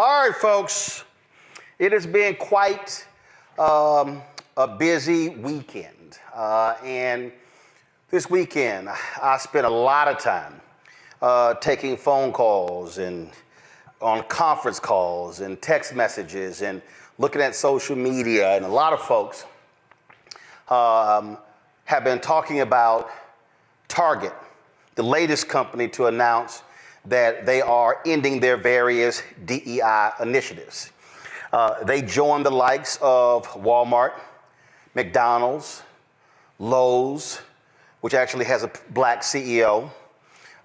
All right, folks. It has been quite a busy weekend. And this weekend, I spent a lot of time taking phone calls and on conference calls and text messages and looking at social media. And a lot of folks have been talking about Target, the latest company to announce that they are ending their various DEI initiatives. They joined the likes of Walmart, McDonald's, Lowe's, which actually has a black CEO,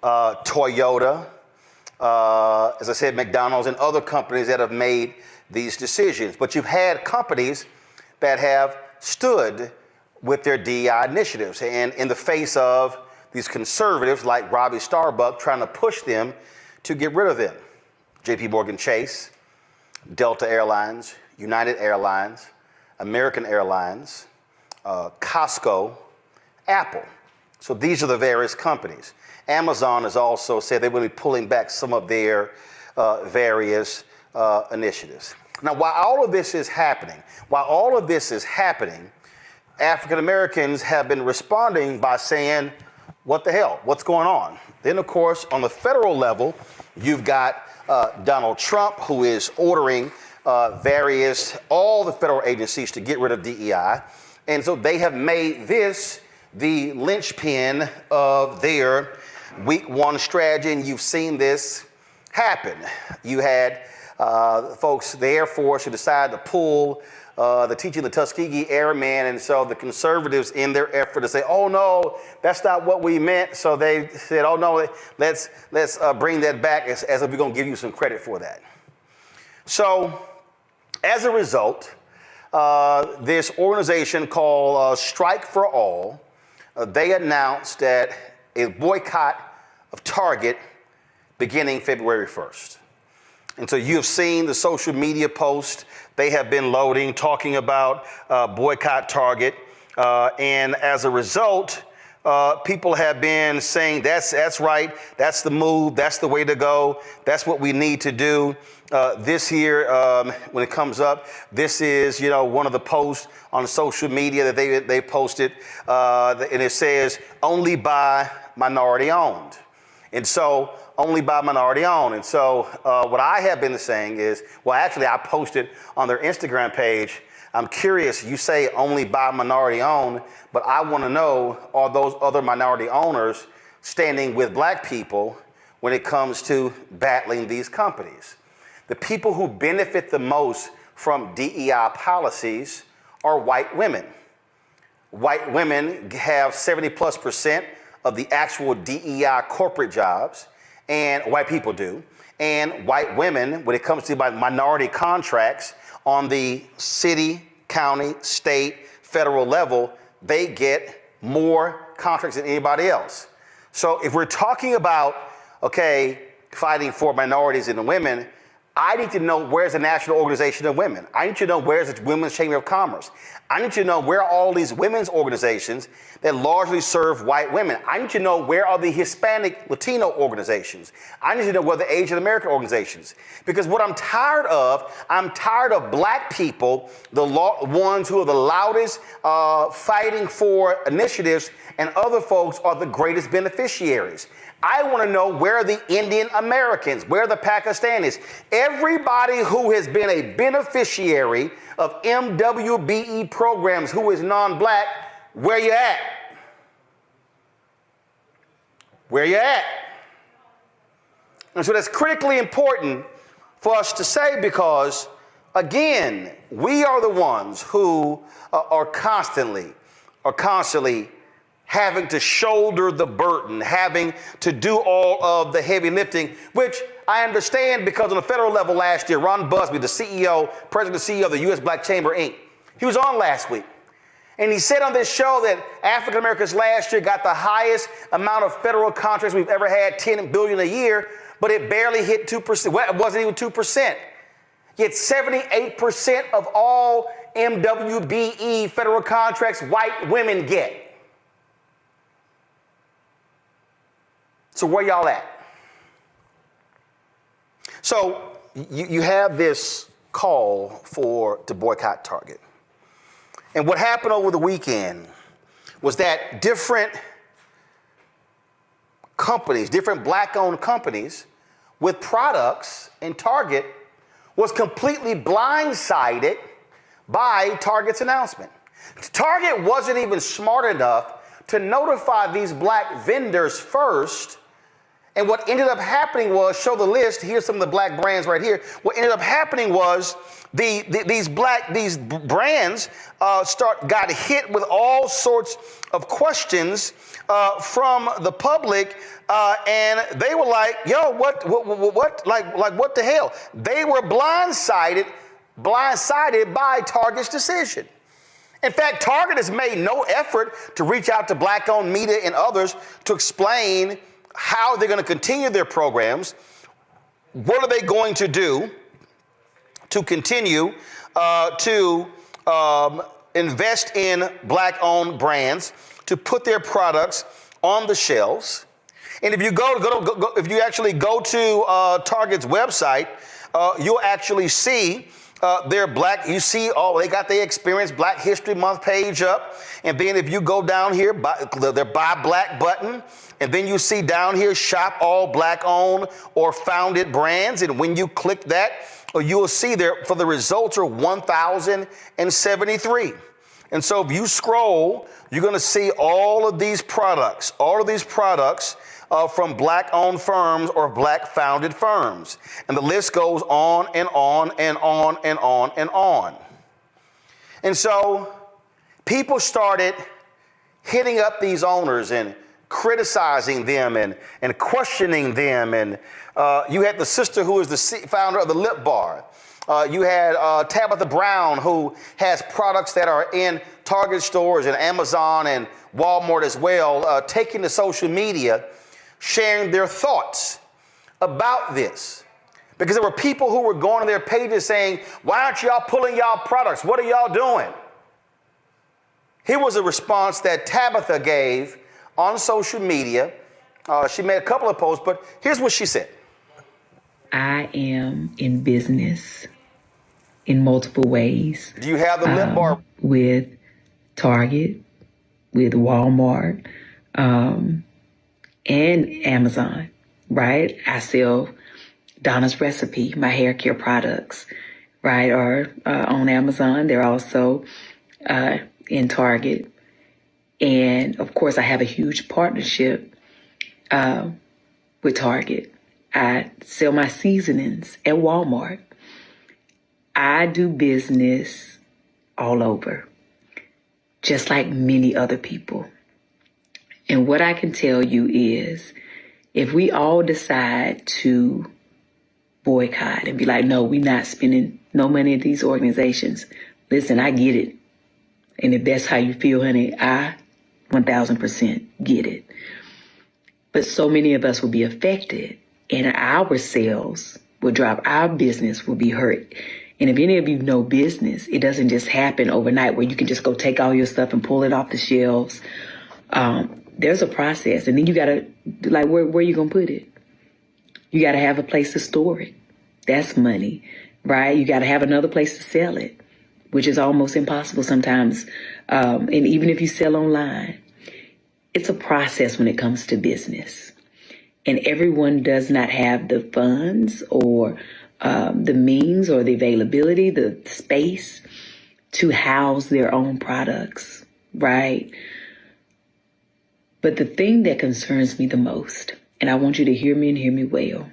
Toyota, as I said, McDonald's, and other companies that have made these decisions. But you've had companies that have stood with their DEI initiatives, and in the face of these conservatives like Robbie Starbuck trying to push them to get rid of them. JP Morgan Chase, Delta Airlines, United Airlines, American Airlines, Costco, Apple. So these are the various companies. Amazon has also said they will be pulling back some of their various initiatives. Now, while all of this is happening, African Americans have been responding by saying, what the hell? What's going on? Then, of course, on the federal level, you've got Donald Trump, who is ordering all the federal agencies to get rid of DEI. And so they have made this the linchpin of their week one strategy, and you've seen this happen. You had folks, the Air Force, who decided to pull the teaching the Tuskegee Airmen, and so the conservatives, in their effort to say, oh no, that's not what we meant, so they said, oh no, let's bring that back as if we're going to give you some credit for that. So as a result, this organization called Strike for All, they announced that a boycott of Target beginning February 1st. And so you've seen the social media posts they have been loading, talking about boycott Target. And as a result, people have been saying, that's right, that's the move, that's the way to go, that's what we need to do. This year, when it comes up, this is, one of the posts on social media that they posted, and it says, only by minority owned. And so, only by minority owned. And so what I have been saying is, well, actually, I posted on their Instagram page, I'm curious, you say only by minority owned, but I want to know, are those other minority owners standing with black people when it comes to battling these companies? The people who benefit the most from DEI policies are white women. White women have 70+% of the actual DEI corporate jobs, and white people do. And white women, when it comes to minority contracts on the city, county, state, federal level, they get more contracts than anybody else. So if we're talking about, fighting for minorities and women, I need to know where's the National Organization of Women. I need to know where's the Women's Chamber of Commerce. I need to know where are all these women's organizations that largely serve white women. I need to know where are the Hispanic, Latino organizations. I need to know where the Asian American organizations. Because what I'm tired of black people, the ones who are the loudest fighting for initiatives, and other folks are the greatest beneficiaries. I want to know where are the Indian Americans, where are the Pakistanis, everybody who has been a beneficiary of MWBE programs who is non-black, where you at? Where you at? And so that's critically important for us to say because, again, we are the ones who are constantly having to shoulder the burden, having to do all of the heavy lifting, which I understand because on the federal level last year, Ron Busby, the president and CEO of the U.S. Black Chamber, Inc., he was on last week. And he said on this show that African Americans last year got the highest amount of federal contracts we've ever had, $10 billion a year, but it barely hit 2%. Well, it wasn't even 2%. Yet 78% of all MWBE federal contracts white women get. So where y'all at? So you have this call to boycott Target. And what happened over the weekend was that different companies, different black-owned companies with products in Target was completely blindsided by Target's announcement. Target wasn't even smart enough to notify these black vendors first. And what ended up happening was, show the list, here's some of the black brands right here. What ended up happening was these brands got hit with all sorts of questions from the public, and they were like, yo, what the hell? They were blindsided by Target's decision. In fact, Target has made no effort to reach out to black-owned media and others to explain how they're going to continue their programs. What are they going to do to continue to invest in black-owned brands, to put their products on the shelves? And if you if you actually go to Target's website, you'll actually see they're black. You see, they got their Experience Black History Month page up. And then if you go down here, their Buy Black button, and then you see down here, shop all black-owned or founded brands. And when you click that, you will see there, for the results are 1,073. And so if you scroll, you're going to see all of these products from black-owned firms or black-founded firms. And the list goes on and on and on and on and on. And so people started hitting up these owners and criticizing them and questioning them. And you had the sister who is the founder of the Lip Bar. You had Tabitha Brown, who has products that are in Target stores and Amazon and Walmart as well, taking to social media, sharing their thoughts about this. Because there were people who were going to their pages saying, why aren't y'all pulling y'all products? What are y'all doing? Here was a response that Tabitha gave on social media. She made a couple of posts, but here's what she said. I am in business in multiple ways. Do you have the Lip Bar? With Target, with Walmart, and Amazon, right? I sell Donna's Recipe, my hair care products, right, are on Amazon. They're also in Target. And of course, I have a huge partnership with Target. I sell my seasonings at Walmart. I do business all over, just like many other people. And what I can tell you is, if we all decide to boycott and be like, no, we're not spending no money at these organizations. Listen, I get it. And if that's how you feel, honey, I 1000% get it. But so many of us will be affected, and our sales will drop. Our business will be hurt. And if any of you know business, it doesn't just happen overnight where you can just go take all your stuff and pull it off the shelves. There's a process. And then you got to, like, where you going to put it? You got to have a place to store it. That's money, right? You got to have another place to sell it, which is almost impossible sometimes. And even if you sell online, it's a process when it comes to business. And everyone does not have the funds or the means or the availability, the space to house their own products, right? But the thing that concerns me the most, and I want you to hear me and hear me well,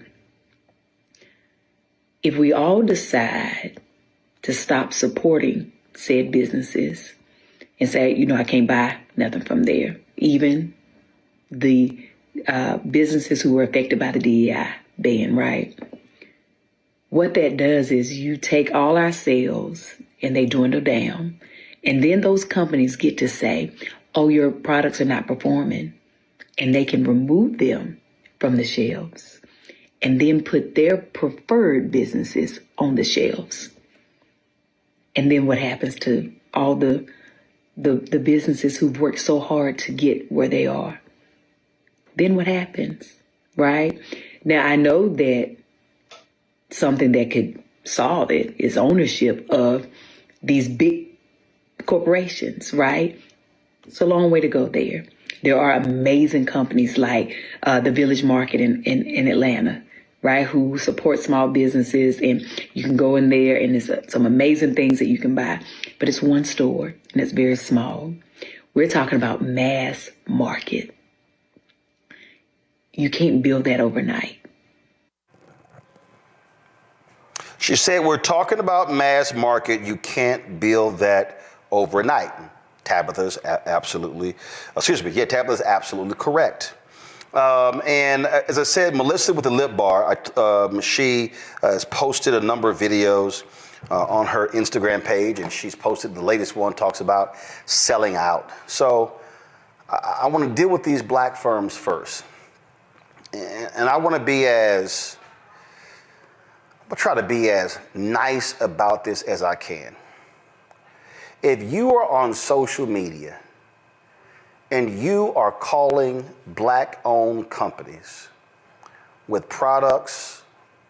if we all decide to stop supporting said businesses and say, you know, I can't buy nothing from there, even the businesses who were affected by the DEI ban, right? What that does is you take all our sales and they dwindle down. And then those companies get to say, oh, your products are not performing. And they can remove them from the shelves and then put their preferred businesses on the shelves. And then what happens to all the businesses who've worked so hard to get where they are? Then what happens, right? Now, I know that something that could solve it is ownership of these big corporations, right? It's a long way to go there. There are amazing companies like the Village Market in Atlanta, right, who support small businesses, and you can go in there and there's some amazing things that you can buy. But it's one store and it's very small. We're talking about mass market. You can't build that overnight. She said, we're talking about mass market. You can't build that overnight. Tabitha's absolutely correct. And as I said, Melissa with the lip bar, she has posted a number of videos on her Instagram page, and she's posted the latest one, talks about selling out. So I want to deal with these black firms first. And I want to try to be as nice about this as I can. If you are on social media and you are calling black-owned companies with products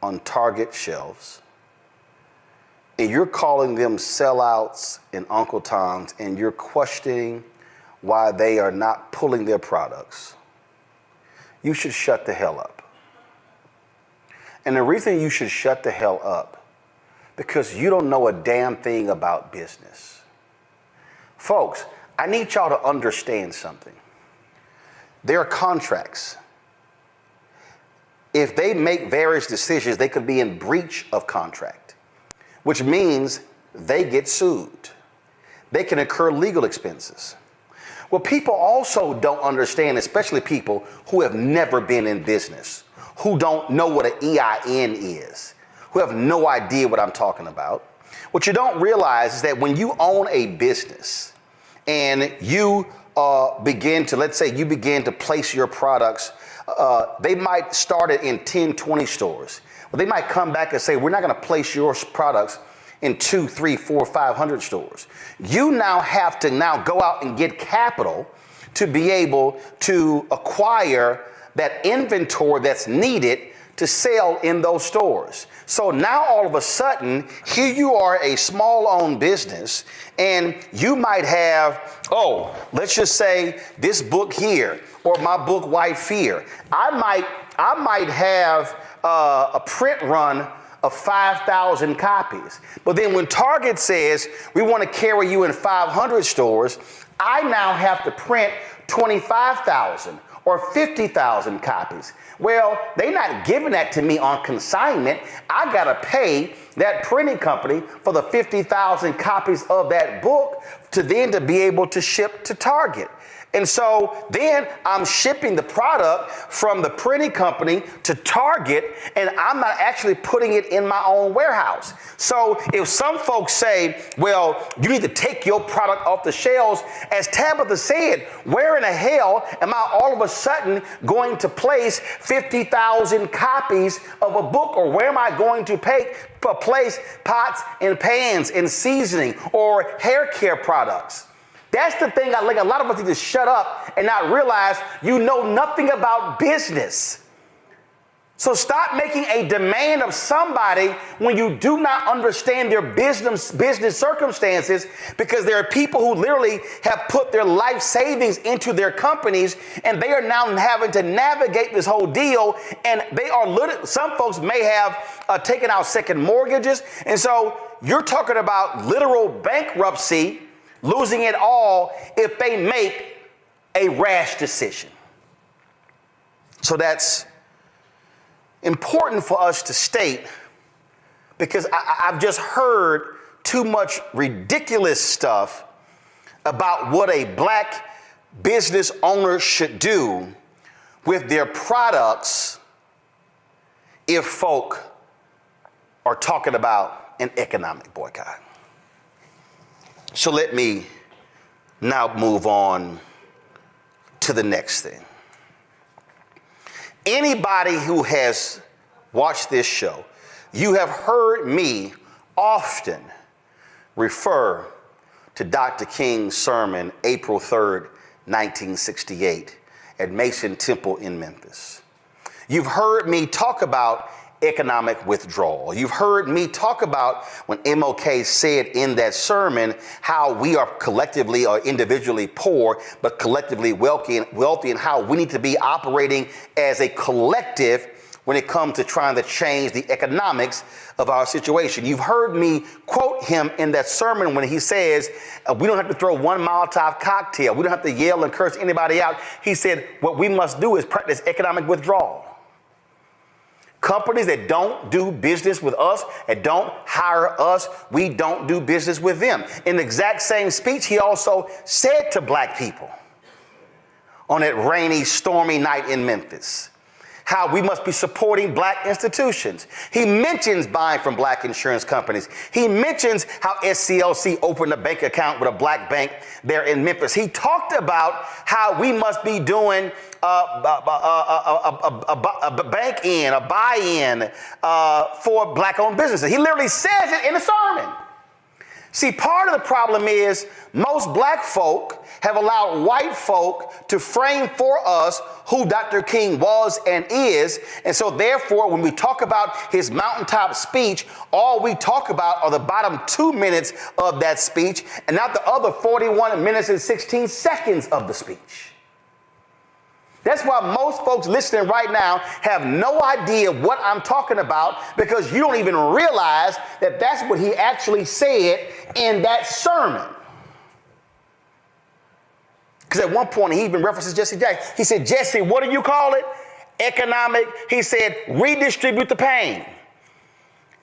on Target shelves, and you're calling them sellouts and Uncle Toms, and you're questioning why they are not pulling their products, you should shut the hell up. And the reason you should shut the hell up, because you don't know a damn thing about business. Folks, I need y'all to understand something. There are contracts. If they make various decisions, they could be in breach of contract, which means they get sued. They can incur legal expenses. Well, people also don't understand, especially people who have never been in business, who don't know what an EIN is, who have no idea what I'm talking about. What you don't realize is that when you own a business and you begin to place your products, they might start it in 10, 20 stores. But they might come back and say, we're not going to place your products in 2, 3, 4, 500 stores. You now have to go out and get capital to be able to acquire that inventory that's needed to sell in those stores. So now all of a sudden, here you are, a small owned business, and you might have, let's just say this book here, or my book White Fear. I might have a print run of 5,000 copies. But then when Target says we want to carry you in 500 stores, I now have to print 25,000 or 50,000 copies. Well, they're not giving that to me on consignment. I got to pay that printing company for the 50,000 copies of that book to be able to ship to Target. And so then I'm shipping the product from the printing company to Target, and I'm not actually putting it in my own warehouse. So if some folks say, well, you need to take your product off the shelves, as Tabitha said, where in the hell am I all of a sudden going to place 50,000 copies of a book? Or where am I going to place pots and pans and seasoning or hair care products? That's the thing I think a lot of us need to shut up and not realize you know nothing about business. So stop making a demand of somebody when you do not understand their business circumstances, because there are people who literally have put their life savings into their companies, and they are now having to navigate this whole deal. And some folks may have taken out second mortgages. And so you're talking about literal bankruptcy, losing it all if they make a rash decision. So that's important for us to state, because I've just heard too much ridiculous stuff about what a black business owner should do with their products if folk are talking about an economic boycott. So let me now move on to the next thing. Anybody who has watched this show, you have heard me often refer to Dr. King's sermon, April 3rd, 1968, at Mason Temple in Memphis. You've heard me talk about economic withdrawal. You've heard me talk about when MLK said in that sermon how we are collectively or individually poor, but collectively wealthy, and how we need to be operating as a collective when it comes to trying to change the economics of our situation. You've heard me quote him in that sermon when he says, we don't have to throw one Molotov cocktail. We don't have to yell and curse anybody out. He said, what we must do is practice economic withdrawal. Companies that don't do business with us, that don't hire us, we don't do business with them. In the exact same speech, he also said to black people on that rainy, stormy night in Memphis, how we must be supporting black institutions. He mentions buying from black insurance companies. He mentions how SCLC opened a bank account with a black bank there in Memphis. He talked about how we must be doing a bank-in, a buy-in for black-owned businesses. He literally says it in the sermon. See, part of the problem is most black folk have allowed white folk to frame for us who Dr. King was and is. And so therefore, when we talk about his mountaintop speech, all we talk about are the bottom 2 minutes of that speech and not the other 41 minutes and 16 seconds of the speech. That's why most folks listening right now have no idea what I'm talking about, because you don't even realize that that's what he actually said in that sermon. Because at one point he even references Jesse Jackson. He said, Jesse, what do you call it? Economic. He said, redistribute the pain.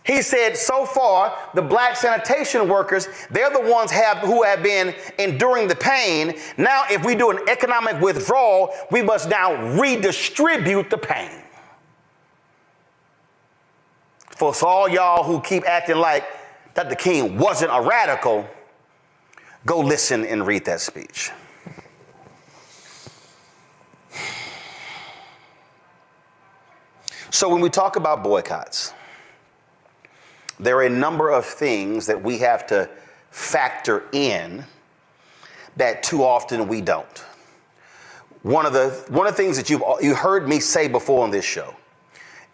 He said, so far, the black sanitation workers, they're the ones who have been enduring the pain. Now, if we do an economic withdrawal, we must now redistribute the pain. For all y'all who keep acting like Dr. King wasn't a radical, go listen and read that speech. So when we talk about boycotts, there are a number of things that we have to factor in that too often we don't. One of the things that you heard me say before on this show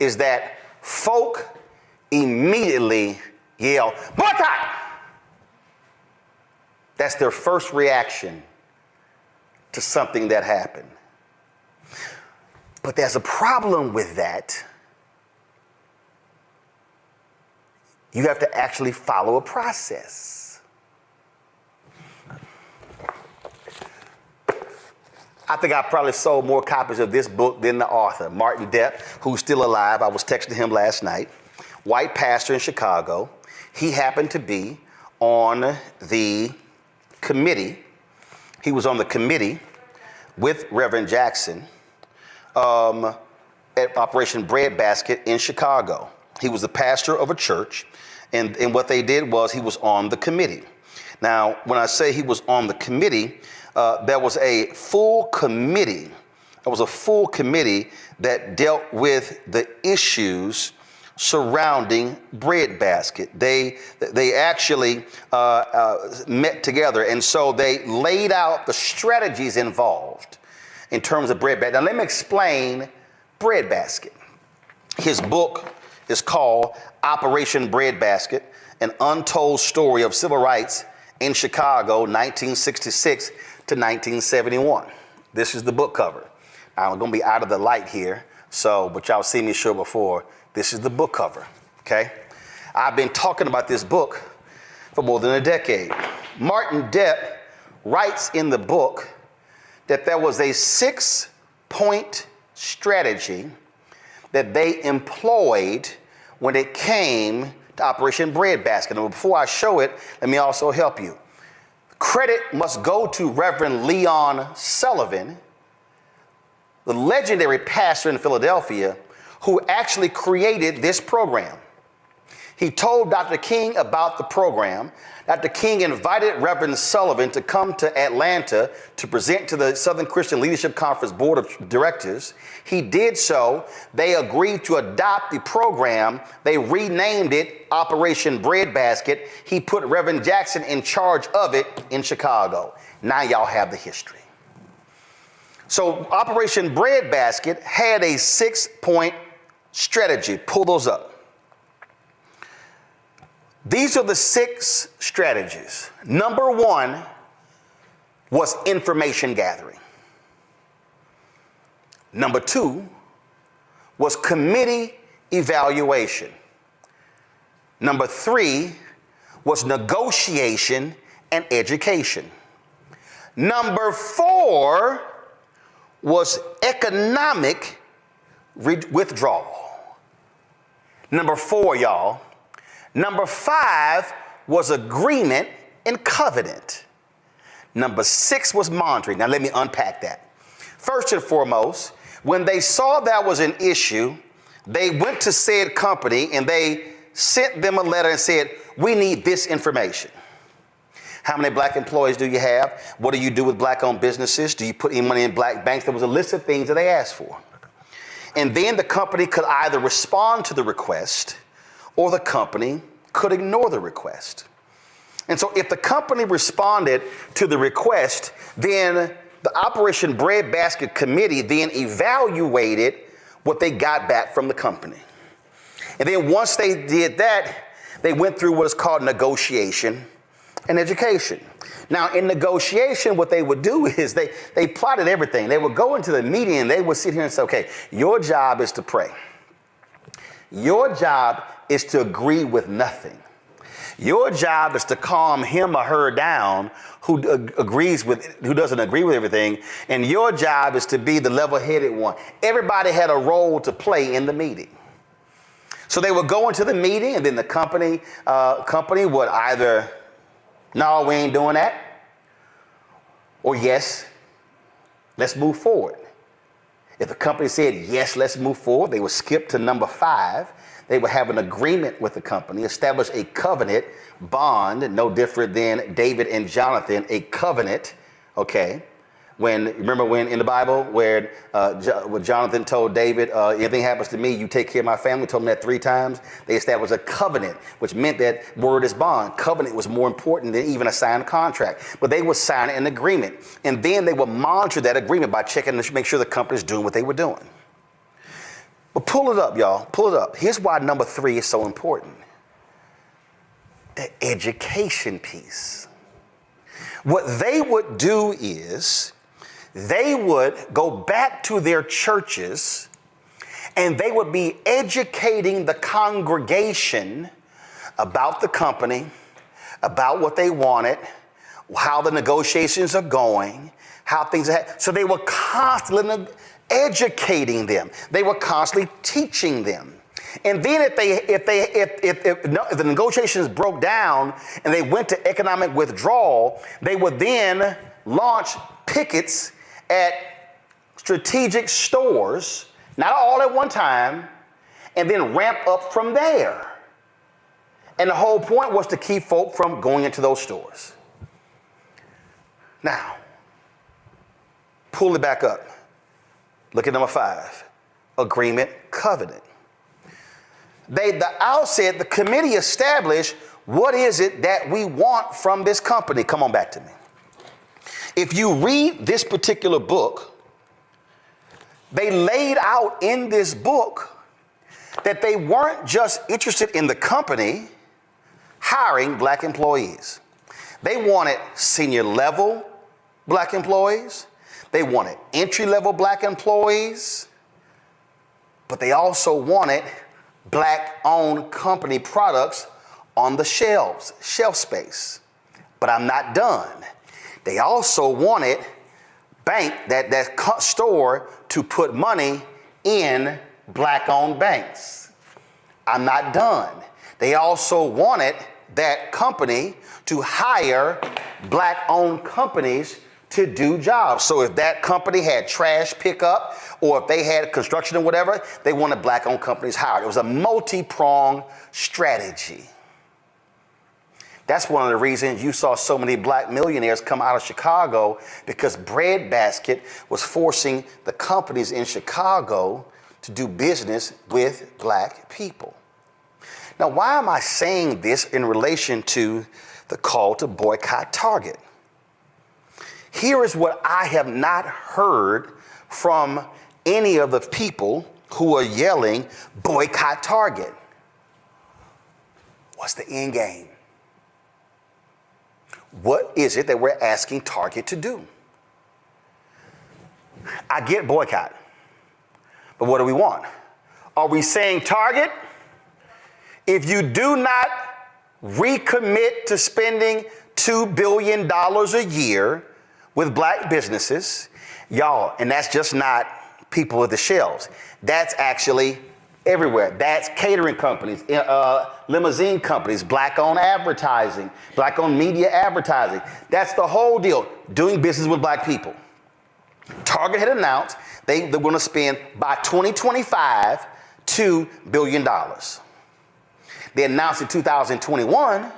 is that folk immediately yell, boycott! That's their first reaction to something that happened. But there's a problem with that. You have to actually follow a process. I think I probably sold more copies of this book than the author, Martin Depp, who's still alive. I was texting him last night. White pastor in Chicago. He happened to be on the committee. He was on the committee with Reverend Jackson at Operation Breadbasket in Chicago. He was the pastor of a church, and what they did was he was on the committee. Now, when I say he was on the committee, there was a full committee. There was a full committee that dealt with the issues surrounding Breadbasket. They actually met together, and so they laid out the strategies involved in terms of Breadbasket. Now, let me explain Breadbasket. His book is called Operation Breadbasket, an untold story of civil rights in Chicago, 1966 to 1971. This is the book cover. I'm going to be out of the light here, but y'all see me show before. This is the book cover, okay? I've been talking about this book for more than a decade. Martin Depp writes in the book that there was a 6-point strategy that they employed when it came to Operation Breadbasket. And before I show it, let me also help you. Credit must go to Reverend Leon Sullivan, the legendary pastor in Philadelphia, who actually created this program. He told Dr. King about the program. Dr. King invited Reverend Sullivan to come to Atlanta to present to the Southern Christian Leadership Conference Board of Directors. He did so. They agreed to adopt the program. They renamed it Operation Breadbasket. He put Reverend Jackson in charge of it in Chicago. Now y'all have the history. So Operation Breadbasket had a 6-point strategy. Pull those up. These are the 6 strategies. Number 1 was information gathering. Number 2 was committee evaluation. Number 3 was negotiation and education. Number 4 was economic withdrawal. Number 4, y'all. Number 5 was agreement and covenant. Number 6 was monitoring. Now let me unpack that. First and foremost, when they saw that was an issue, they went to said company and they sent them a letter and said, we need this information. How many black employees do you have? What do you do with black-owned businesses? Do you put any money in black banks? There was a list of things that they asked for. And then the company could either respond to the request or the company could ignore the request. And so if the company responded to the request, then the Operation Breadbasket Committee then evaluated what they got back from the company. And then once they did that, they went through what is called negotiation and education. Now, in negotiation, what they would do is they plotted everything. They would go into the meeting and they would sit here and say, okay, your job is to pray. Your job is to agree with nothing. Your job is to calm him or her down who doesn't agree with everything. And your job is to be the level-headed one. Everybody had a role to play in the meeting. So they would go into the meeting and then the company would either, no, we ain't doing that, or yes, let's move forward. If the company said, yes, let's move forward, they would skip to number 5. They would have an agreement with the company, establish a covenant bond, no different than David and Jonathan, a covenant, okay? Remember when in the Bible where Jonathan told David, anything happens to me, you take care of my family, told him that 3 times. They established a covenant, which meant that word is bond. Covenant was more important than even a signed contract. But they would sign an agreement. And then they would monitor that agreement by checking to make sure the company's doing what they were doing. But pull it up, y'all. Pull it up. Here's why number 3 is so important. The education piece. What they would do is they would go back to their churches and they would be educating the congregation about the company, about what they wanted, how the negotiations are going, how things are. So they were constantly educating them. They were constantly teaching them. And then if the negotiations broke down and they went to economic withdrawal, they would then launch pickets at strategic stores, not all at one time, and then ramp up from there. And the whole point was to keep folk from going into those stores. Now, pull it back up. Look at number 5, agreement, covenant. The outset, the committee established what is it that we want from this company. Come on back to me. If you read this particular book, they laid out in this book that they weren't just interested in the company hiring black employees. They wanted senior level black employees. They wanted entry level black employees, but they also wanted black owned company products on the shelves, shelf space. But I'm not done. They also wanted that store to put money in black owned banks. I'm not done. They also wanted that company to hire black owned companies to do jobs. So if that company had trash pickup or if they had construction or whatever, they wanted black owned companies hired. It was a multi-pronged strategy. That's one of the reasons you saw so many black millionaires come out of Chicago, because Breadbasket was forcing the companies in Chicago to do business with black people. Now, why am I saying this in relation to the call to boycott Target? Here is what I have not heard from any of the people who are yelling, boycott Target. What's the end game? What is it that we're asking Target to do? I get boycott, but what do we want? Are we saying, Target, if you do not recommit to spending $2 billion a year with black businesses, y'all, and that's just not people at the shelves. That's actually everywhere. That's catering companies, limousine companies, black-owned advertising, black-owned media advertising. That's the whole deal, doing business with black people. Target had announced they're going to spend by 2025 $2 billion. They announced in 2021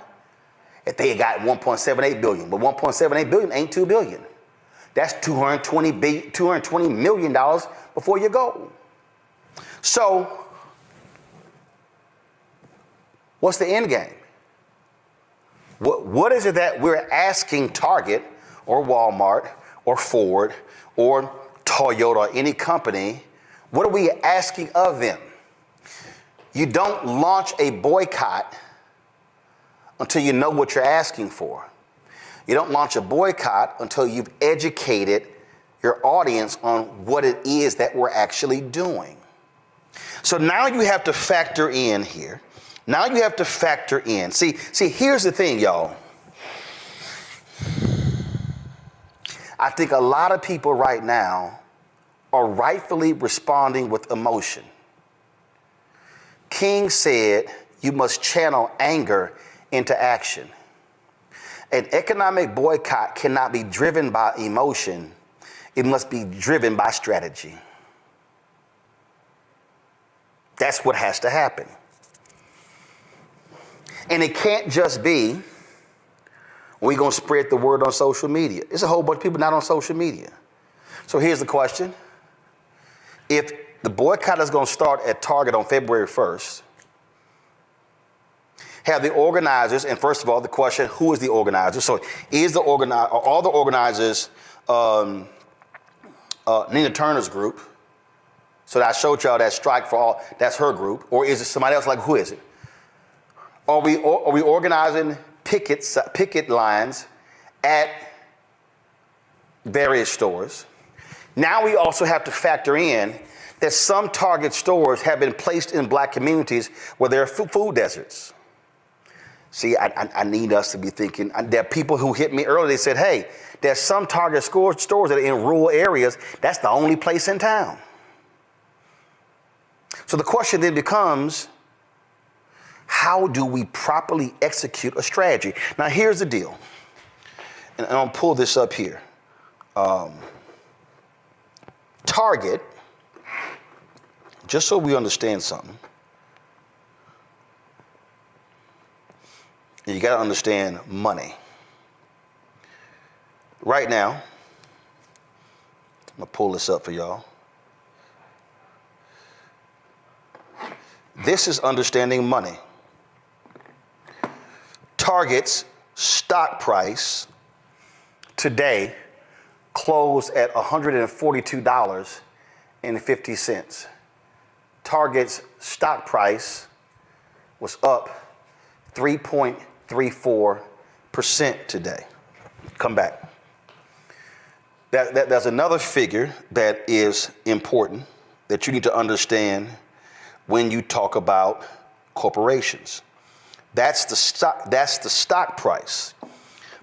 that they had got $1.78 billion, but $1.78 billion ain't $2 billion. That's $220 million before you go. So, what's the end game? What is it that we're asking Target or Walmart or Ford or Toyota or any company? What are we asking of them? You don't launch a boycott until you know what you're asking for. You don't launch a boycott until you've educated your audience on what it is that we're actually doing. So now you have to factor in here. Now you have to factor in. See, here's the thing, y'all. I think a lot of people right now are rightfully responding with emotion. King said, you must channel anger into action. An economic boycott cannot be driven by emotion. It must be driven by strategy. That's what has to happen. And it can't just be, we're going to spread the word on social media. There's a whole bunch of people not on social media. So here's the question. If the boycott is going to start at Target on February 1st, have the organizers, and first of all, the question, who is the organizer? So is the organizer, are all the organizers Nina Turner's group? So that I showed y'all that Strike for All, that's her group. Or is it somebody else? Like, who is it? Are we organizing picket lines at various stores? Now we also have to factor in that some Target stores have been placed in black communities where there are food deserts. See, I need us to be thinking. There are people who hit me earlier. They said, hey, there's some Target stores that are in rural areas. That's the only place in town. So the question then becomes, how do we properly execute a strategy? Now, here's the deal. And I'll pull this up here. Target, just so we understand something, you got to understand money. Right now, I'm going to pull this up for y'all. This is understanding money. Target's stock price today closed at $142.50. Target's stock price was up 3.34% today. Come back. There's another figure that is important that you need to understand when you talk about corporations. That's the stock price.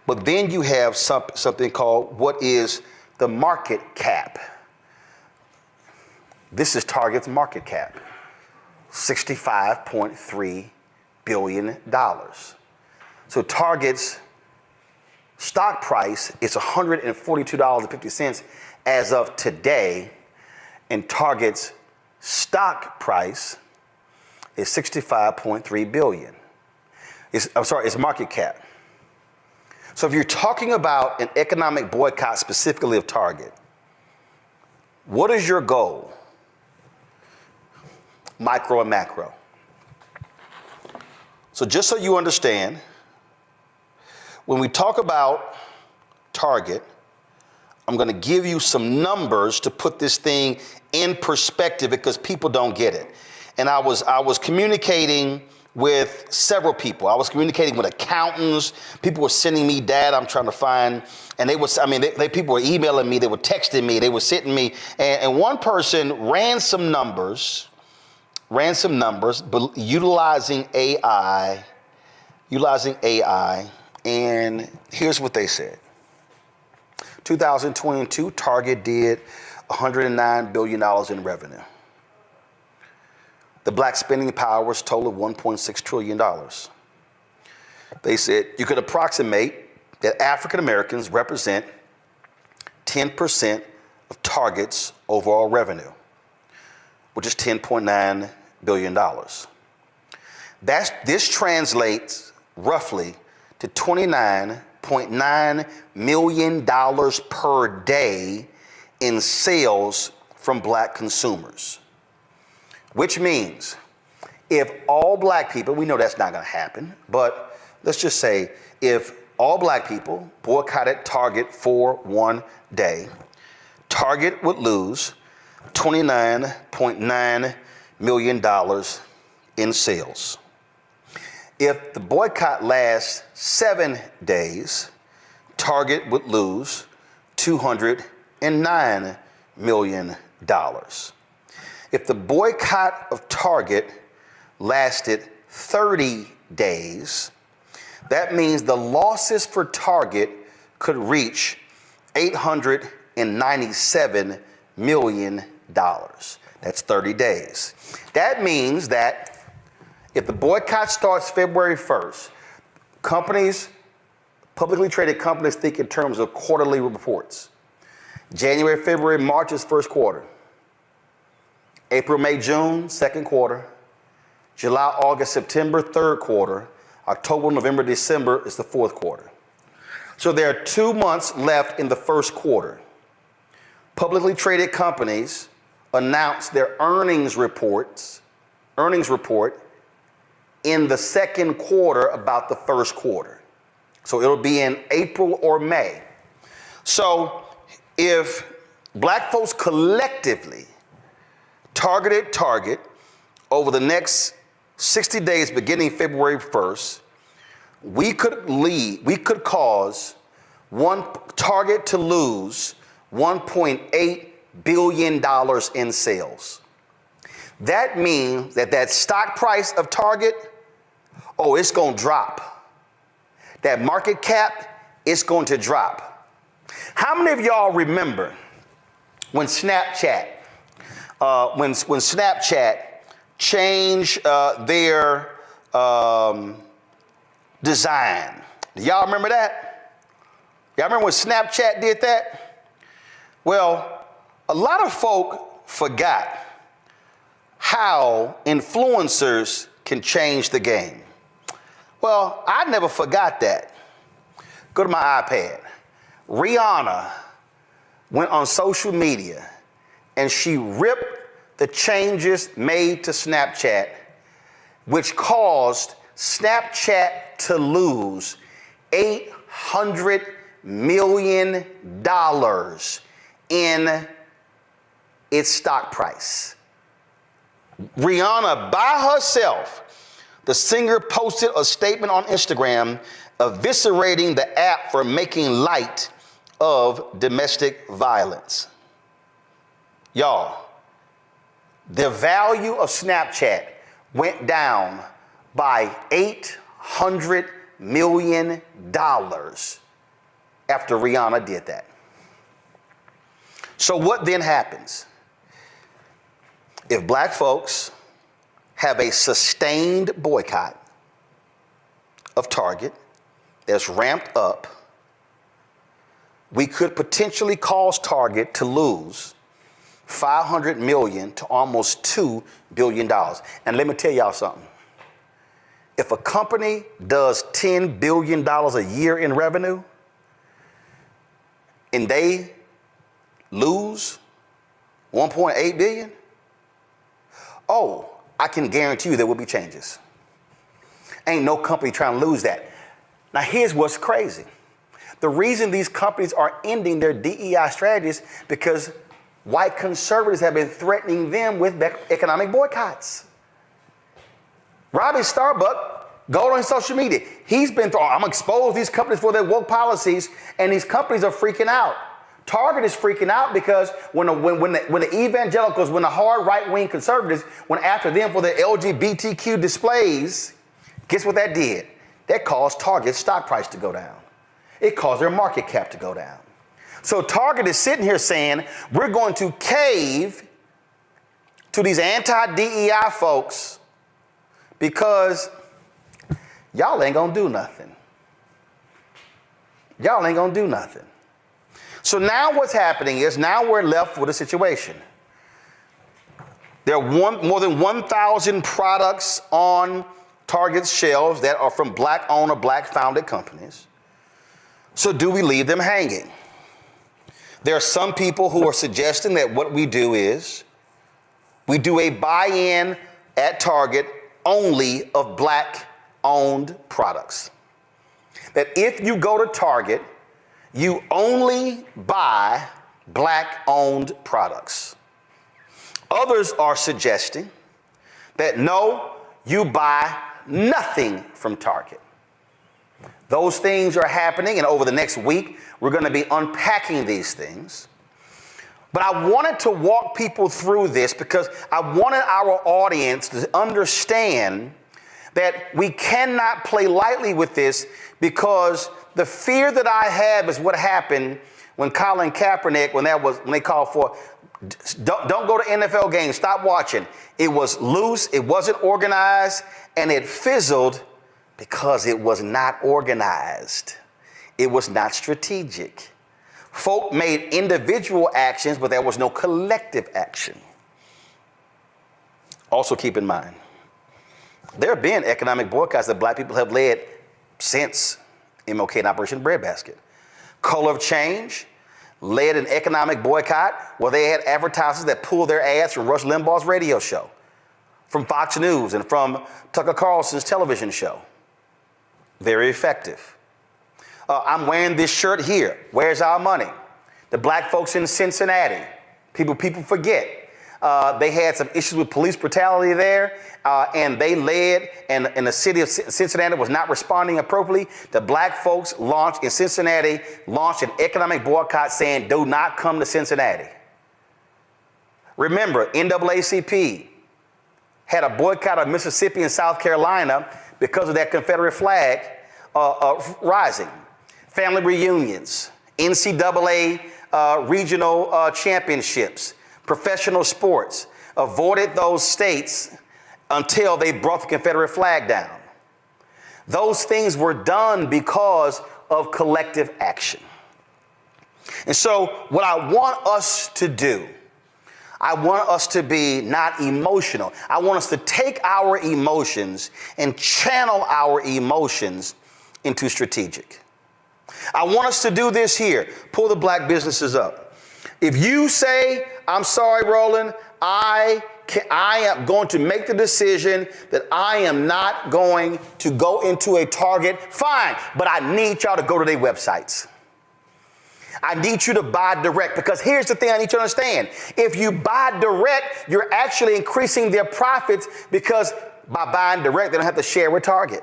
But then you have something called what is the market cap. This is Target's market cap, $65.3 billion. So Target's stock price is $142.50 as of today, and Target's stock price is $65.3 billion. It's market cap. So if you're talking about an economic boycott specifically of Target, what is your goal? Micro and macro. So just so you understand, when we talk about Target, I'm going to give you some numbers to put this thing in perspective because people don't get it. And I was communicating with several people. I was communicating with accountants. People were sending me data I'm trying to find. And people were emailing me. They were texting me. They were sending me. And one person ran some numbers, but utilizing AI. And here's what they said. 2022, Target did $109 billion in revenue. The black spending power was total $1.6 trillion. They said you could approximate that African Americans represent 10% of Target's overall revenue, which is $10.9 billion. This translates roughly to $29.9 million per day in sales from black consumers. Which means if all black people, we know that's not going to happen, but let's just say if all black people boycotted Target for one day, Target would lose $29.9 million in sales. If the boycott lasts 7 days, Target would lose $209 million. If the boycott of Target lasted 30 days, that means the losses for Target could reach $897 million. That's 30 days. That means that if the boycott starts February 1st, companies, publicly traded companies, think in terms of quarterly reports. January, February, March is first quarter. April, May, June, second quarter. July, August, September, third quarter. October, November, December is the fourth quarter. So there are 2 months left in the first quarter. Publicly traded companies announce their earnings report in the second quarter about the first quarter. So it'll be in April or May. So if black folks collectively targeted Target over the next 60 days beginning February 1st, we could cause Target to lose $1.8 billion in sales. That means that stock price of Target, it's going to drop. That market cap, it's going to drop. How many of y'all remember when Snapchat changed their design? Do y'all remember that? Y'all remember when Snapchat did that? Well, a lot of folk forgot how influencers can change the game. Well, I never forgot that. Go to my iPad. Rihanna went on social media and she ripped the changes made to Snapchat, which caused Snapchat to lose $800 million in its stock price. Rihanna by herself, the singer, posted a statement on Instagram eviscerating the app for making light of domestic violence. Y'all, the value of Snapchat went down by $800 million after Rihanna did that. So what then happens? If black folks have a sustained boycott of Target that's ramped up, we could potentially cause Target to lose $500 million to almost $2 billion. And let me tell y'all something. If a company does $10 billion a year in revenue and they lose $1.8 billion, I can guarantee you there will be changes. Ain't no company trying to lose that. Now here's what's crazy. The reason these companies are ending their DEI strategies because white conservatives have been threatening them with economic boycotts. Robbie Starbuck, go on social media. He's been I'm gonna expose these companies for their woke policies, and these companies are freaking out. Target is freaking out because when the evangelicals, when the hard right-wing conservatives went after them for their LGBTQ displays, guess what that did? That caused Target's stock price to go down. It caused their market cap to go down. So Target is sitting here saying, we're going to cave to these anti-DEI folks because y'all ain't gonna do nothing. Y'all ain't gonna do nothing. So now what's happening is now we're left with a situation. There are more than 1,000 products on Target's shelves that are from black-owned or black-founded companies. So do we leave them hanging? There are some people who are suggesting that what we do is we do a buy-in at Target only of black-owned products. That if you go to Target, you only buy black-owned products. Others are suggesting that no, you buy nothing from Target. Those things are happening, and over the next week, we're going to be unpacking these things. But I wanted to walk people through this because I wanted our audience to understand that we cannot play lightly with this, because the fear that I have is what happened when Colin Kaepernick, when they called for, don't go to NFL games, stop watching. It was loose, it wasn't organized, and it fizzled because it was not organized. It was not strategic. Folk made individual actions, but there was no collective action. Also keep in mind, there have been economic boycotts that black people have led since MLK and Operation Breadbasket. Color of Change led an economic boycott where they had advertisers that pulled their ads from Rush Limbaugh's radio show, from Fox News, and from Tucker Carlson's television show. Very effective. I'm wearing this shirt here. Where's our money? The black folks in Cincinnati. People forget. They had some issues with police brutality there, and they led, and the city of Cincinnati was not responding appropriately. The black folks in Cincinnati launched an economic boycott saying, do not come to Cincinnati. Remember, NAACP had a boycott of Mississippi and South Carolina because of that Confederate flag rising. Family reunions, NCAA regional championships, professional sports avoided those states until they brought the Confederate flag down. Those things were done because of collective action. And so what I want us to do, I want us to be not emotional. I want us to take our emotions and channel our emotions into strategic. I want us to do this here. Pull the black businesses up. If you say, I'm sorry, Roland, I am going to make the decision that I am not going to go into a Target, fine, but I need y'all to go to their websites. I need you to buy direct, because here's the thing I need you to understand. If you buy direct, you're actually increasing their profits, because by buying direct, they don't have to share with Target.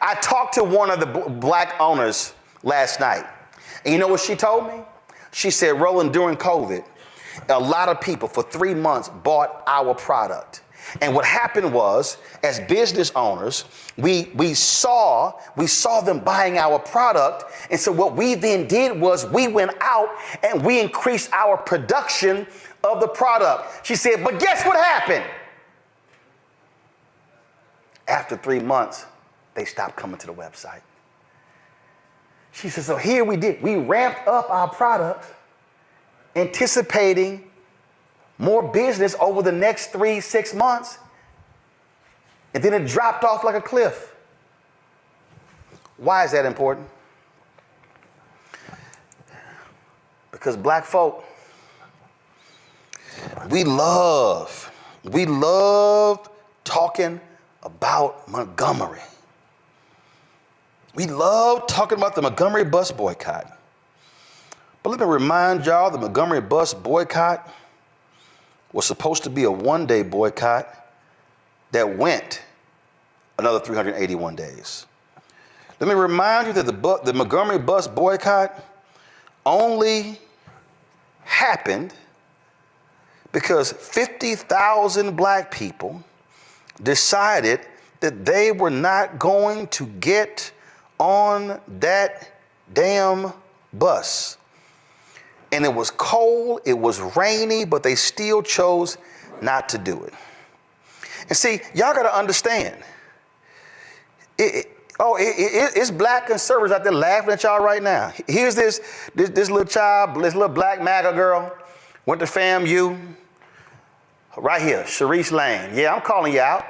I talked to one of the black owners last night, and you know what she told me? She said, Roland, during COVID, a lot of people for 3 months bought our product. And what happened was, as business owners, we saw them buying our product. And so what we then did was we went out and we increased our production of the product. She said, but guess what happened? After 3 months, they stopped coming to the website. She said, so here we did. We ramped up our products, anticipating more business over the next 3-6 months. And then it dropped off like a cliff. Why is that important? Because black folk, we love talking about Montgomery. We love talking about the Montgomery bus boycott. But let me remind y'all, the Montgomery bus boycott was supposed to be a one-day boycott that went another 381 days. Let me remind you that the Montgomery bus boycott only happened because 50,000 black people decided that they were not going to get on that damn bus. And it was cold, it was rainy, but they still chose not to do it. And see, y'all gotta understand, it's black conservatives out there laughing at y'all right now. Here's this little child, this little black MAGA girl, went to FAMU, right here, Sharice Lane. Yeah, I'm calling you out.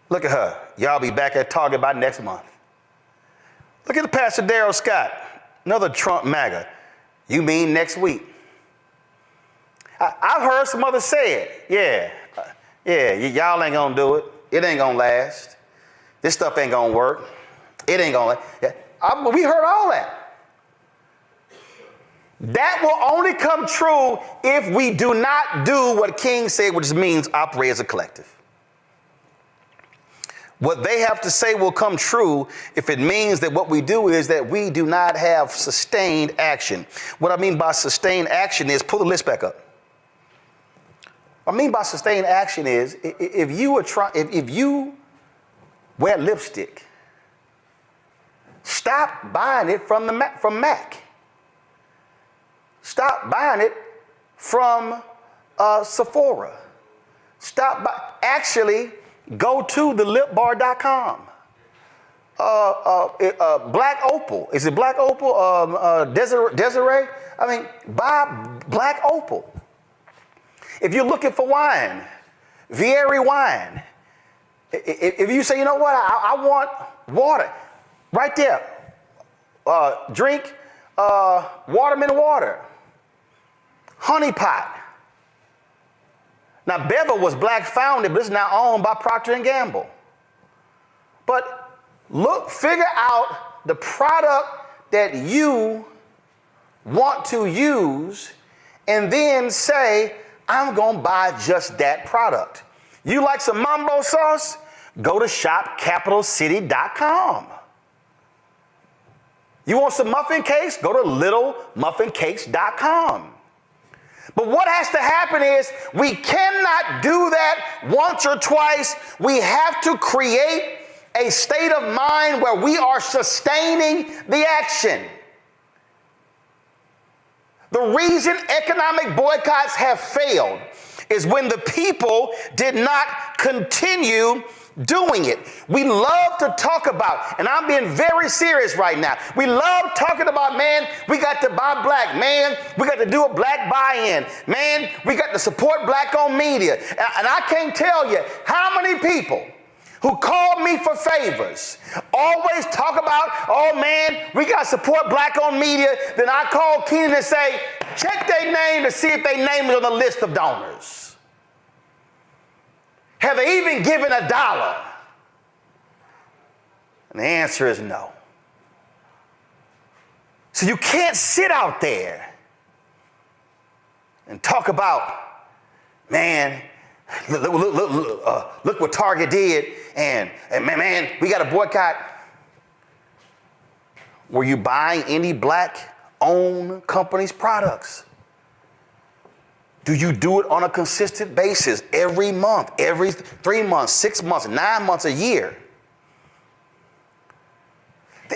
Look at her. Y'all be back at Target by next month. Look at the Pastor Darrell Scott, another Trump MAGA. You mean next week? I've heard some others say it. Y'all ain't gonna do it. It ain't gonna last. This stuff ain't gonna work. It ain't gonna last. We heard all that. That will only come true if we do not do what King said, which means operate as a collective. What they have to say will come true if it means that what we do is that we do not have sustained action. What I mean by sustained action is, pull the list back up. What I mean by sustained action is if you wear lipstick, stop buying it from MAC. Stop buying it from Sephora. Actually, go to thelipbar.com. Black Opal. Is it Black Opal? Desiree? I mean, buy Black Opal. If you're looking for wine, Vieri wine. If you say, you know what, I want water, right there. Drink watermelon water. Honey Pot. Now, Bevel was black founded, but it's now owned by Procter & Gamble. But figure out the product that you want to use and then say, I'm going to buy just that product. You like some mambo sauce? Go to shopcapitalcity.com. You want some muffin cakes? Go to littlemuffincakes.com. But what has to happen is we cannot do that once or twice. We have to create a state of mind where we are sustaining the action. The reason economic boycotts have failed is when the people did not continue doing it. We love to talk about, and I'm being very serious right now. We love talking about, man, we got to buy black, man, we got to do a black buy-in, man, we got to support black-owned media. And I can't tell you how many people who called me for favors always talk about, oh man, we got to support black-owned media. Then I call Keenan and say, check their name to see if their name is on the list of donors. Have they even given $1? And the answer is no. So you can't sit out there and talk about, man, look what Target did, and man, we got to boycott. Were you buying any black-owned companies' products? Do you do it on a consistent basis every month, every 3 months, 6 months, 9 months, a year?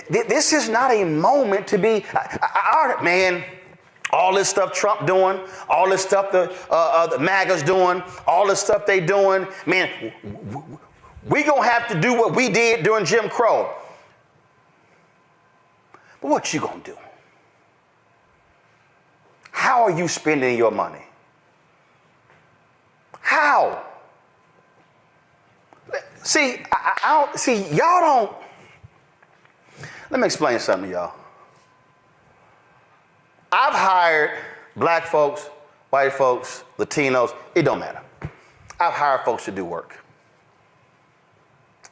This is not a moment to be, man, all this stuff Trump doing, all this stuff the MAGA's doing, all this stuff they doing, man, we gonna have to do what we did during Jim Crow. But what you gonna do? How are you spending your money? How? See, y'all don't. Let me explain something to y'all. I've hired black folks, white folks, Latinos, it don't matter. I've hired folks to do work.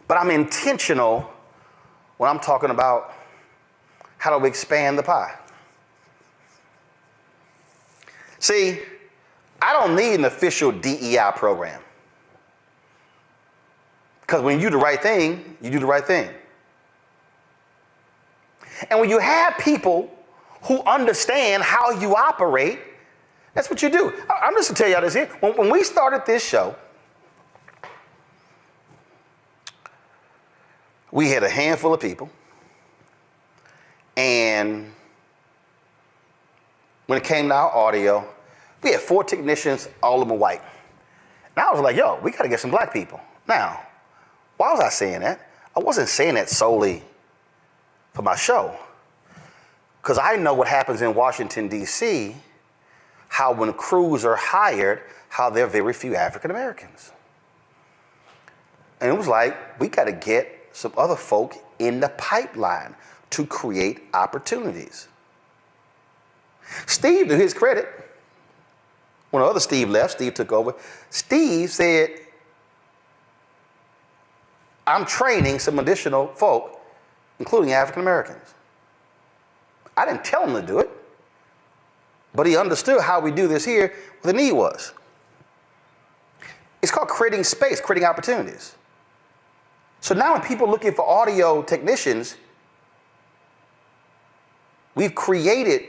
But I'm intentional when I'm talking about how do we expand the pie. See, I don't need an official DEI program. Because when you do the right thing, you do the right thing. And when you have people who understand how you operate, that's what you do. I'm just going to tell y'all this here. When we started this show, we had a handful of people. And when it came to our audio, we had 4 technicians, all of them white. And I was like, yo, we got to get some black people. Now, why was I saying that? I wasn't saying that solely for my show. Because I know what happens in Washington, D.C., how when crews are hired, how there are very few African Americans. And it was like, we got to get some other folk in the pipeline to create opportunities. Steve, to his credit, when the other Steve left, Steve took over, Steve said, I'm training some additional folk, including African Americans. I didn't tell him to do it, but he understood how we do this here, what the need was. It's called creating space, creating opportunities. So now when people are looking for audio technicians, we've created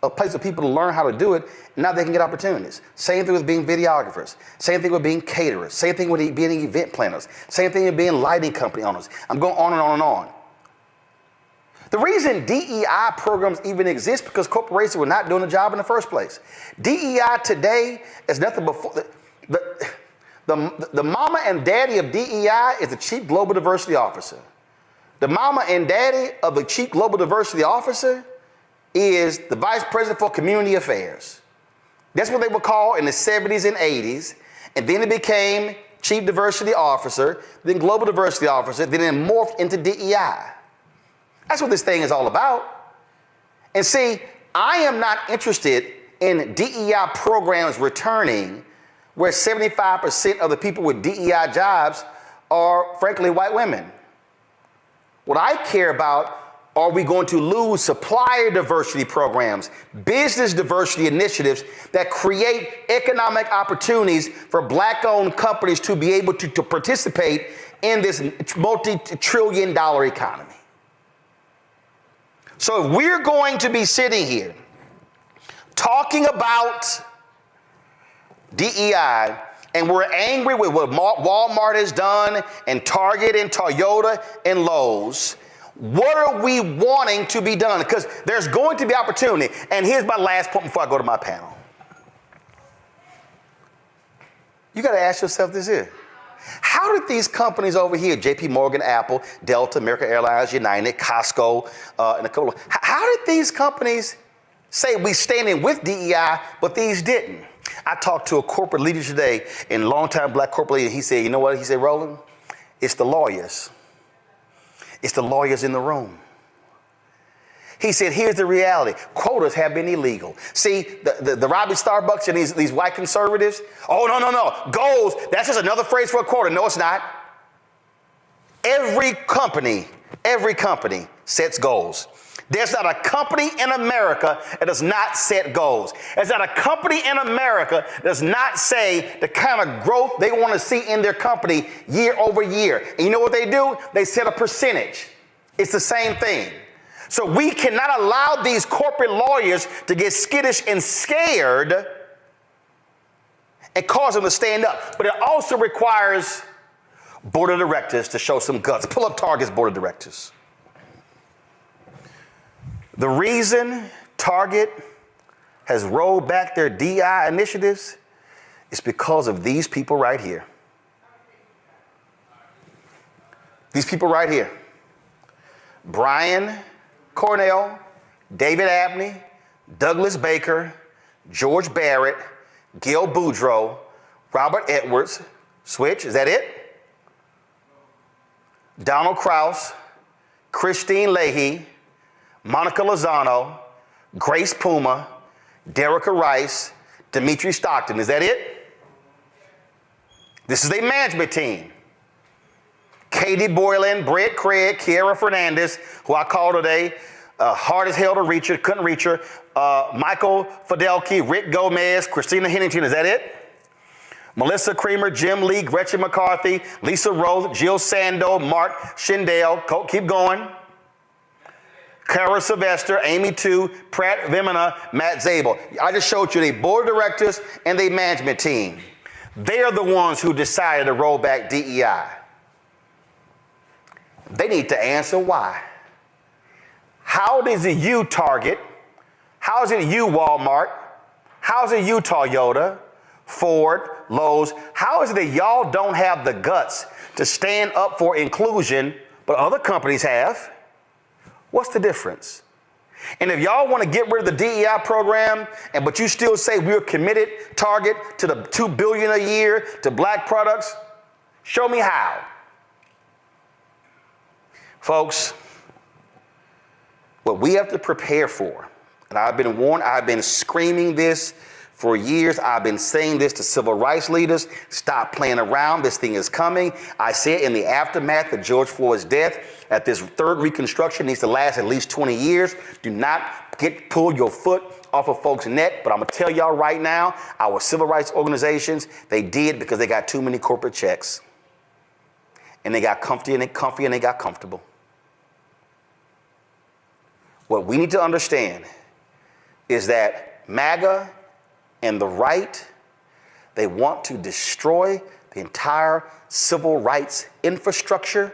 a place for people to learn how to do it, and now they can get opportunities. Same thing with being videographers. Same thing with being caterers. Same thing with being event planners. Same thing with being lighting company owners. I'm going on and on and on. The reason DEI programs even exist because corporations were not doing the job in the first place. DEI today is nothing but the mama and daddy of DEI is the Chief Global Diversity Officer. The mama and daddy of the Chief Global Diversity Officer is the Vice President for Community Affairs. That's what they were called in the 70s and 80s. And then it became Chief Diversity Officer, then Global Diversity Officer, then it morphed into DEI. That's what this thing is all about. And see, I am not interested in DEI programs returning where 75% of the people with DEI jobs are, frankly, white women. What I care about, are we going to lose supplier diversity programs, business diversity initiatives that create economic opportunities for black-owned companies to be able to participate in this multi-trillion-dollar economy? So if we're going to be sitting here talking about DEI and we're angry with what Walmart has done and Target and Toyota and Lowe's, what are we wanting to be done? Because there's going to be opportunity. And here's my last point before I go to my panel. You got to ask yourself this here. How did these companies over here, JP Morgan, Apple, Delta, American Airlines, United, Costco, and a couple of, how did these companies say we standing with DEI, but these didn't? I talked to a corporate leader today, and longtime black corporate leader. He said, you know what? He said, Roland, it's the lawyers. It's the lawyers in the room. He said, here's the reality. Quotas have been illegal. See, the Robbie Starbucks and these white conservatives, oh, no. Goals, that's just another phrase for a quota. No, it's not. Every company sets goals. There's not a company in America that does not set goals. There's not a company in America that does not say the kind of growth they want to see in their company year over year. And you know what they do? They set a percentage. It's the same thing. So we cannot allow these corporate lawyers to get skittish and scared and cause them to stand up. But it also requires board of directors to show some guts. Pull up Target's board of directors. The reason Target has rolled back their DI initiatives is because of these people right here. These people right here. Brian Cornell, David Abney, Douglas Baker, George Barrett, Gil Boudreaux, Robert Edwards, Switch, is that it? Donald Krause, Christine Leahy, Monica Lozano, Grace Puma, Derica Rice, Dimitri Stockton, is that it? This is a management team. Katie Boylan, Brett Craig, Kiera Fernandez, who I called today, hard as hell to reach her, couldn't reach her. Michael Fidelki, Rick Gomez, Christina Hennington, is that it? Melissa Creamer, Jim Lee, Gretchen McCarthy, Lisa Rose, Jill Sando, Mark Schindel, keep going. Kara Sylvester, Amy Tu, Pratt Vimena, Matt Zabel. I just showed you the board of directors and the management team. They are the ones who decided to roll back DEI. They need to answer why. How is it you, Target? How is it you, Walmart? How is it you, Toyota, Ford, Lowe's? How is it that y'all don't have the guts to stand up for inclusion, but other companies have? What's the difference? And if y'all want to get rid of the DEI program, but you still say we're committed, Target, to the $2 billion a year to black products, show me how. Folks, what we have to prepare for, and I've been warned, I've been screaming this for years. I've been saying this to civil rights leaders. Stop playing around. This thing is coming. I said in the aftermath of George Floyd's death, that this third reconstruction needs to last at least 20 years. Do not pull your foot off of folks' neck. But I'm going to tell y'all right now, our civil rights organizations, they did because they got too many corporate checks. And they got comfy and they got comfortable. What we need to understand is that MAGA and the right, they want to destroy the entire civil rights infrastructure.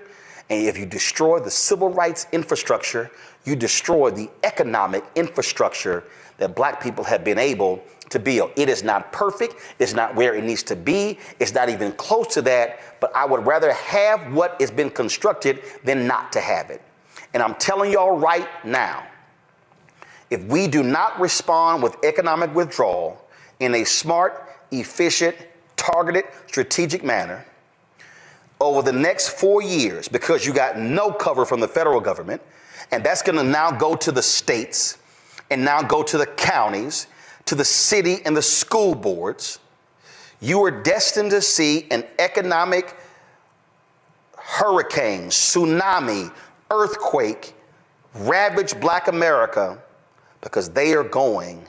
And if you destroy the civil rights infrastructure, you destroy the economic infrastructure that black people have been able to build. It is not perfect. It's not where it needs to be. It's not even close to that. But I would rather have what has been constructed than not to have it. And I'm telling y'all right now, if we do not respond with economic withdrawal in a smart, efficient, targeted, strategic manner over the next 4 years, because you got no cover from the federal government, and that's going to now go to the states and now go to the counties, to the city and the school boards, you are destined to see an economic hurricane, tsunami, earthquake ravage black America, because they are going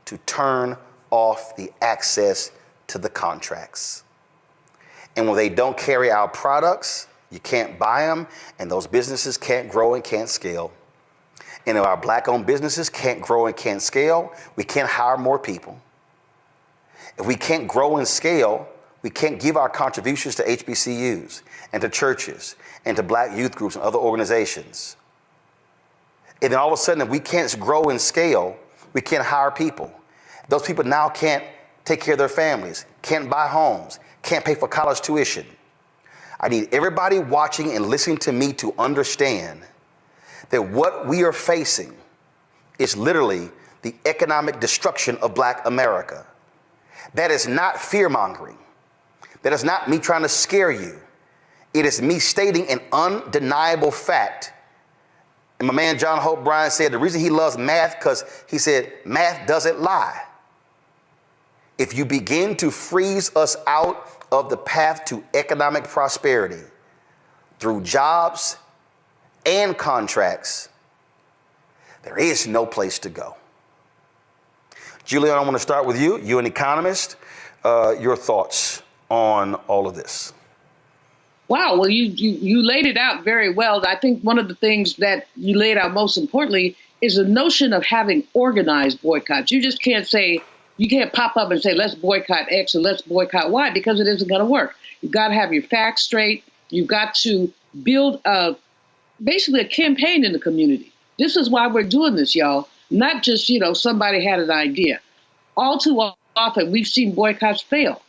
to turn off the access to the contracts. And when they don't carry our products, you can't buy them, and those businesses can't grow and can't scale. And if our black-owned businesses can't grow and can't scale, we can't hire more people. If we can't grow and scale, we can't give our contributions to HBCUs and to churches and to black youth groups and other organizations. And then all of a sudden, if we can't grow and scale, we can't hire people. Those people now can't take care of their families, can't buy homes, can't pay for college tuition. I need everybody watching and listening to me to understand that what we are facing is literally the economic destruction of black America. That is not fear-mongering. That is not me trying to scare you. It is me stating an undeniable fact. And my man John Hope Bryan said the reason he loves math, because he said math doesn't lie. If you begin to freeze us out of the path to economic prosperity through jobs and contracts, there is no place to go. Julian, I want to start with you. You're an economist. Your thoughts on all of this? Wow. Well, you laid it out very well. I think one of the things that you laid out most importantly is the notion of having organized boycotts. You just can't say, you can't pop up and say, let's boycott X and let's boycott Y, because it isn't going to work. You've got to have your facts straight. You've got to build basically a campaign in the community. This is why we're doing this, y'all. Not just, somebody had an idea. All too often, we've seen boycotts fail.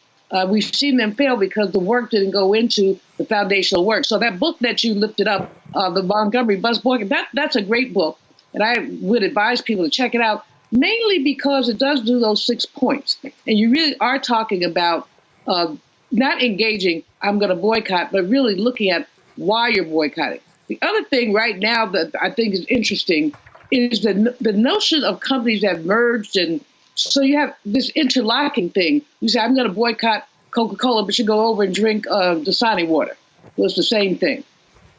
We've seen them fail because the work didn't go into the foundational work. So that book that you lifted up, the Montgomery Bus Boycott, that's a great book. And I would advise people to check it out, mainly because it does do those 6 points. And you really are talking about not engaging, I'm going to boycott, but really looking at why you're boycotting. The other thing right now that I think is interesting is the notion of companies that have merged, and so you have this interlocking thing. You say, I'm going to boycott Coca-Cola, but you go over and drink Dasani water. Well, it's the same thing.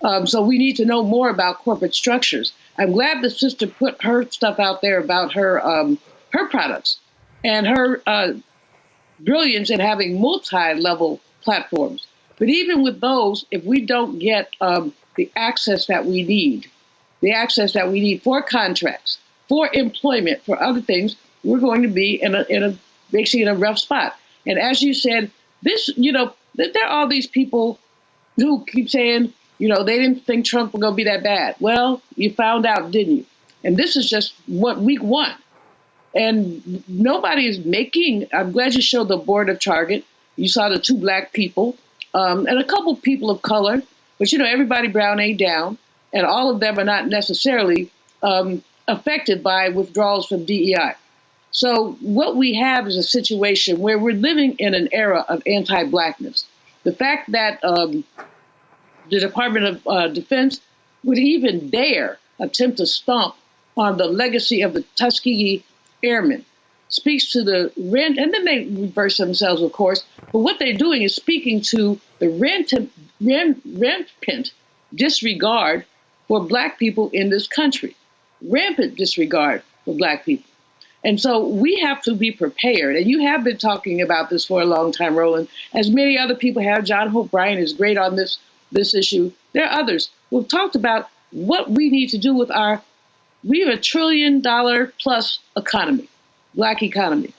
So we need to know more about corporate structures. I'm glad the sister put her stuff out there about her products and her brilliance in having multi-level platforms. But even with those, if we don't get the access that we need, for contracts, for employment, for other things, we're going to be basically in a rough spot. And as you said, there are all these people who keep saying, they didn't think Trump was going to be that bad. Well, you found out, didn't you? And this is just week one. And nobody is I'm glad you showed the board of Target. You saw the 2 black people and a couple people of color. But, everybody brown ain't down. And all of them are not necessarily affected by withdrawals from DEI. So what we have is a situation where we're living in an era of anti-blackness. The fact that the Department of Defense would even dare attempt to stomp on the legacy of the Tuskegee Airmen speaks to the rent, and then they reverse themselves, of course. But what they're doing is speaking to the rampant disregard for black people in this country. Rampant disregard for black people. And so we have to be prepared. And you have been talking about this for a long time, Roland, as many other people have. John Hope Bryan is great on this issue. There are others who have talked about what we need to do with we have $1 trillion plus economy, black economy.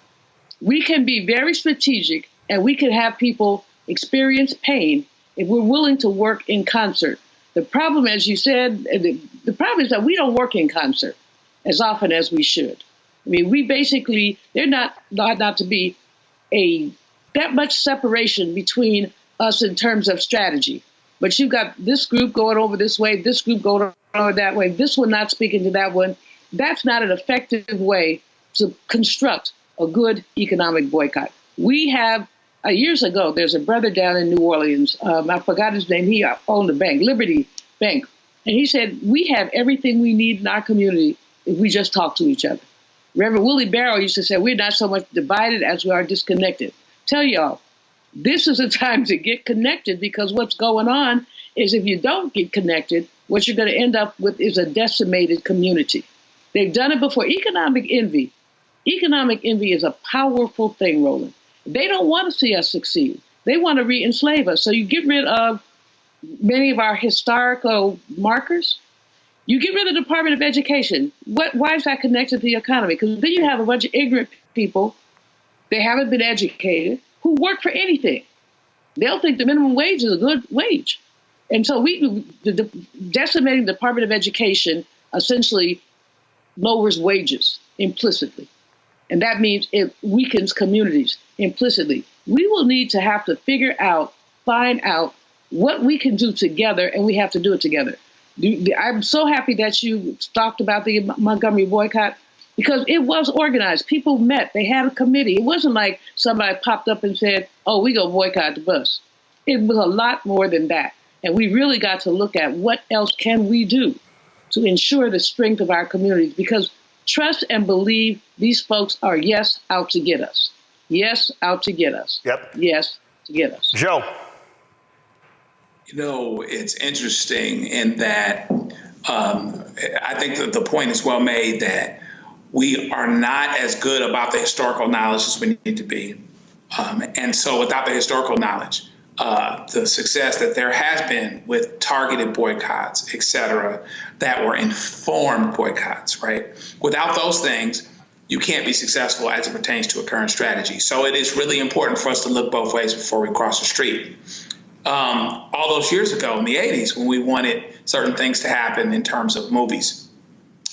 We can be very strategic and we can have people experience pain if we're willing to work in concert. The problem, as you said, the problem is that we don't work in concert as often as we should. I mean, we basically, there not to be that much separation between us in terms of strategy. But you've got this group going over this way, this group going over that way, this one not speaking to that one. That's not an effective way to construct a good economic boycott. We have, years ago, there's a brother down in New Orleans, I forgot his name, he owned a bank, Liberty Bank. And he said, we have everything we need in our community if we just talk to each other. Reverend Willie Barrow used to say, we're not so much divided as we are disconnected. Tell y'all, this is a time to get connected, because what's going on is if you don't get connected, what you're going to end up with is a decimated community. They've done it before. Economic envy is a powerful thing, Roland. They don't want to see us succeed. They want to re-enslave us. So you get rid of many of our historical markers. You get rid of the Department of Education. Why is that connected to the economy? Because then you have a bunch of ignorant people, they haven't been educated, who work for anything. They'll think the minimum wage is a good wage. And so decimating the Department of Education essentially lowers wages implicitly. And that means it weakens communities implicitly. We will need to have to find out what we can do together, and we have to do it together. I'm so happy that you talked about the Montgomery boycott, because it was organized. People met. They had a committee. It wasn't like somebody popped up and said, oh, we go boycott the bus. It was a lot more than that. And we really got to look at what else can we do to ensure the strength of our communities, because trust and believe these folks are, yes, out to get us. Yes, out to get us. Yep. Yes, to get us. Joe. It's interesting in that I think that the point is well made that we are not as good about the historical knowledge as we need to be. And so without the historical knowledge, the success that there has been with targeted boycotts, et cetera, that were informed boycotts, right? Without those things, you can't be successful as it pertains to a current strategy. So it is really important for us to look both ways before we cross the street. All those years ago in the 80s, when we wanted certain things to happen in terms of movies,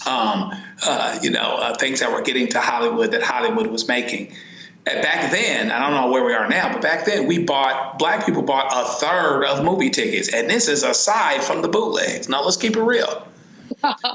things that were getting to Hollywood that Hollywood was making. Back then, I don't know where we are now, but back then black people bought a third of movie tickets. And this is aside from the bootlegs. Now, let's keep it real.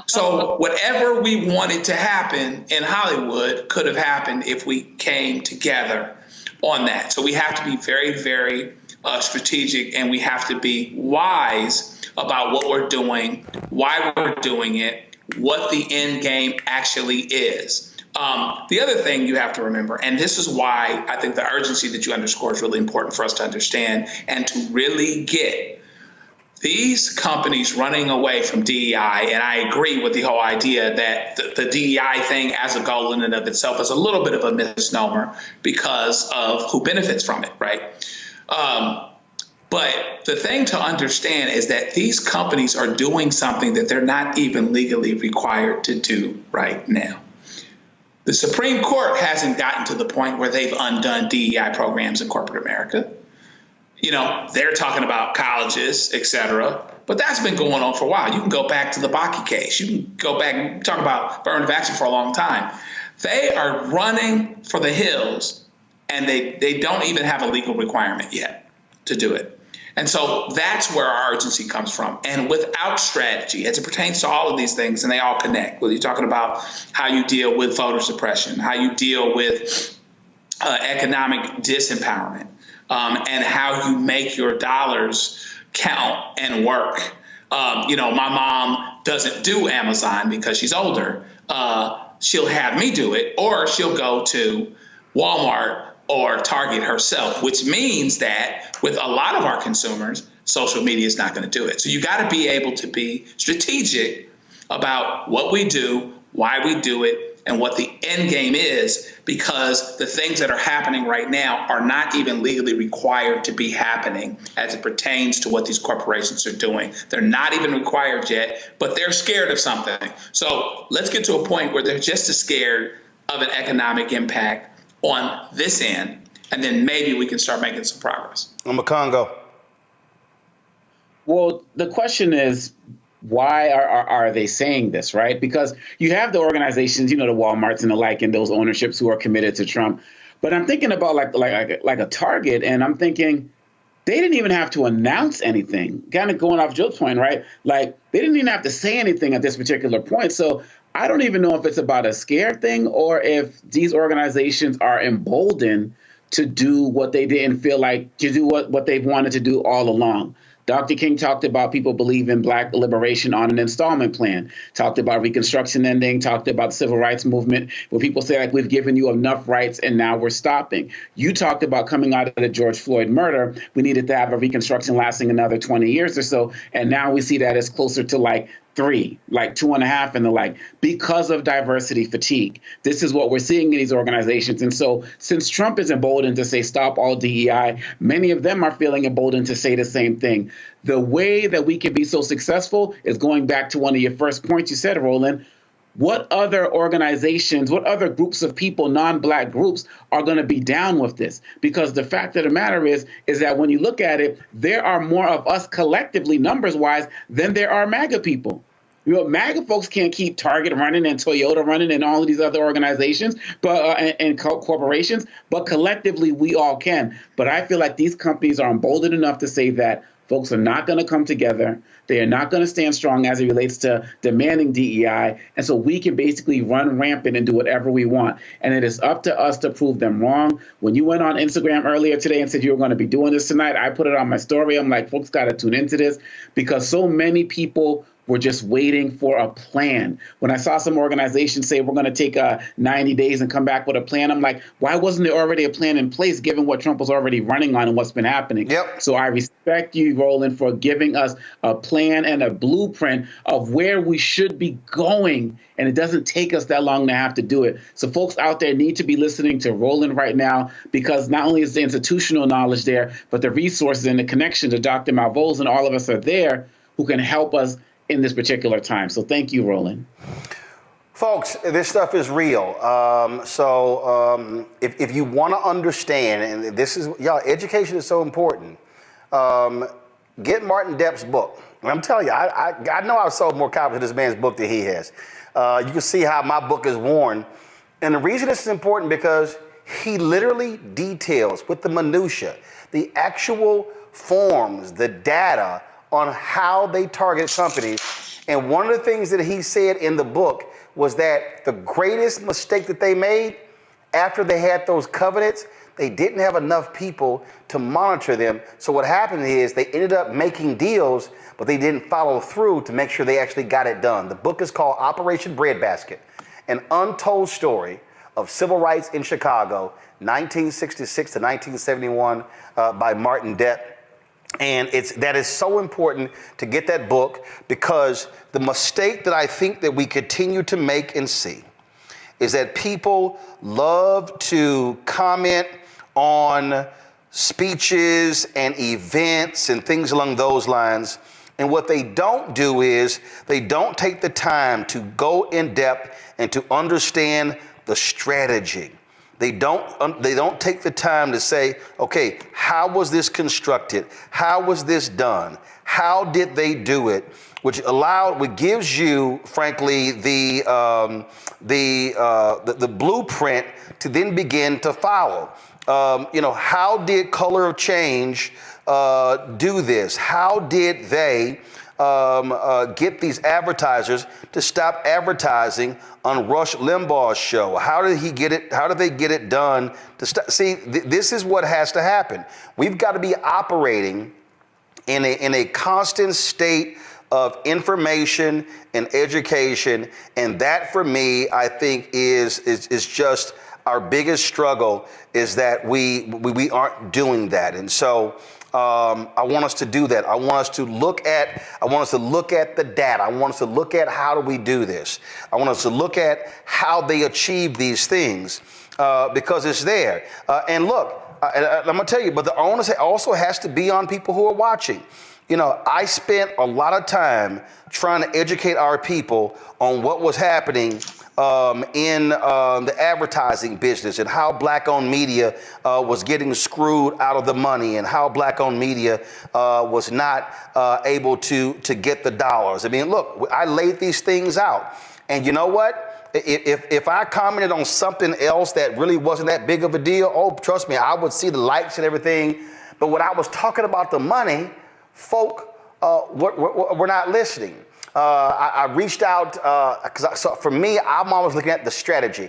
So whatever we wanted to happen in Hollywood could have happened if we came together on that. So we have to be very, very strategic, and we have to be wise about what we're doing, why we're doing it, what the end game actually is. The other thing you have to remember, and this is why I think the urgency that you underscore is really important for us to understand and to really get. these companies running away from DEI, and I agree with the whole idea that the DEI thing as a goal in and of itself is a little bit of a misnomer because of who benefits from it, right? But the thing to understand is that these companies are doing something that they're not even legally required to do right now. The Supreme Court hasn't gotten to the point where they've undone DEI programs in corporate America. You know, they're talking about colleges, et cetera, but that's been going on for a while. You can go back to the Bakke case. You can go back and talk about affirmative action for a long time. They are running for the hills, and they don't even have a legal requirement yet to do it. And so that's where our urgency comes from. And without strategy, as it pertains to all of these things, and they all connect, whether you're talking about how you deal with voter suppression, how you deal with economic disempowerment, and how you make your dollars count and work. You know, my mom doesn't do Amazon because she's older. She'll have me do it, or she'll go to Walmart or Target herself, which means that with a lot of our consumers, social media is not going to do it. So you got to be able to be strategic about what we do, why we do it, and what the end game is, because the things that are happening right now are not even legally required to be happening as it pertains to what these corporations are doing. They're not even required yet, but they're scared of something. So let's get to a point where they're just as scared of an economic impact on this end, and then maybe we can start making some progress. I'm a Congo. Well, the question is, why are they saying this, right? Because you have the organizations, you know, the Walmarts and the like, and those ownerships who are committed to Trump. But I'm thinking about like a Target, and I'm thinking they didn't even have to announce anything. Kind of going off Joe's point, right? Like they didn't even have to say anything at this particular point. So I don't even know if it's about a scare thing or if these organizations are emboldened to do what they didn't feel like to do what they've wanted to do all along. Dr. King talked about people believe in Black liberation on an installment plan, talked about Reconstruction ending, talked about the civil rights movement, where people say, like, we've given you enough rights and now we're stopping. You talked about coming out of the George Floyd murder, we needed to have a Reconstruction lasting another 20 years or so, and now we see that as closer to like 3, like 2.5 and the like, because of diversity fatigue. This is what we're seeing in these organizations. And so since Trump is emboldened to say stop all DEI, many of them are feeling emboldened to say the same thing. The way that we can be so successful is going back to one of your first points you said, Roland. What other organizations, what other groups of people, non-Black groups, are going to be down with this? Because the fact of the matter is that when you look at it, there are more of us collectively, numbers-wise, than there are MAGA people. You know, MAGA folks can't keep Target running and Toyota running and all of these other organizations and corporations, but collectively we all can. But I feel like these companies are emboldened enough to say that folks are not going to come together. They are not going to stand strong as it relates to demanding DEI. And so we can basically run rampant and do whatever we want. And it is up to us to prove them wrong. When you went on Instagram earlier today and said you were going to be doing this tonight, I put it on my story. I'm like, folks got to tune into this, because so many people were just waiting for a plan. When I saw some organizations say we're going to take 90 days and come back with a plan, I'm like, why wasn't there already a plan in place given what Trump was already running on and what's been happening? Yep. So I respect you, Roland, for giving us a plan and a blueprint of where we should be going. And it doesn't take us that long to have to do it. So folks out there need to be listening to Roland right now, because not only is the institutional knowledge there, but the resources and the connection to Dr. Malvoz and all of us are there who can help us in this particular time. So thank you, Roland. Folks, this stuff is real. If you want to understand, and this is, y'all, education is so important, get Martin Depp's book. And I'm telling you, I know I've sold more copies of this man's book than he has. You can see how my book is worn. And the reason this is important because he literally details with the minutia, the actual forms, the data on how they target companies. And one of the things that he said in the book was that the greatest mistake that they made after they had those covenants, they didn't have enough people to monitor them. So what happened is they ended up making deals, but they didn't follow through to make sure they actually got it done. The book is called Operation Breadbasket, an untold story of civil rights in Chicago, 1966 to 1971, by Martin Depp. And that is so important to get that book, because the mistake that I think that we continue to make and see is that people love to comment on speeches and events and things along those lines. And what they don't do is they don't take the time to go in depth and to understand the strategy. They don't take the time to say, okay, how was this constructed? How was this done? How did they do it? Which gives you, frankly, the blueprint to then begin to follow. How did Color of Change do this? How did they get these advertisers to stop advertising on Rush Limbaugh's show? How did he get it? How did they get it done to stop? See, this is what has to happen. We've got to be operating in a constant state of information and education, and that, for me, I think is just our biggest struggle, is that we aren't doing that. And so I want us to do that. I want us to look at the data. I want us to look at how do we do this. I want us to look at how they achieve these things, because it's there. And look, I'm going to tell you, but the onus also has to be on people who are watching. I spent a lot of time trying to educate our people on what was happening in the advertising business, and how black-owned media was getting screwed out of the money, and how black-owned media was not able to get the dollars. I mean, look, I laid these things out. And you know what? If I commented on something else that really wasn't that big of a deal, oh, trust me, I would see the likes and everything. But when I was talking about the money, folk were not listening. I reached out because for me, I'm always looking at the strategy.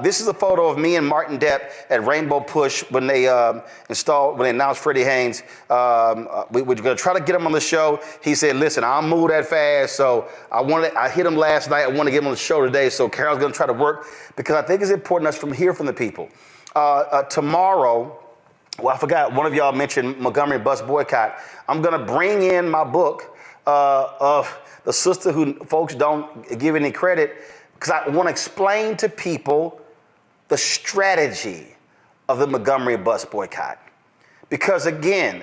This is a photo of me and Martin Depp at Rainbow Push when they announced Freddie Haynes. We were going to try to get him on the show. He said, "Listen, I'll move that fast." So I hit him last night. I want to get him on the show today. So Carol's going to try to work, because I think it's important us to hear from the people. Tomorrow. Well, I forgot, one of y'all mentioned Montgomery Bus Boycott. I'm going to bring in my book of the sister who folks don't give any credit, because I want to explain to people the strategy of the Montgomery Bus Boycott. Because again,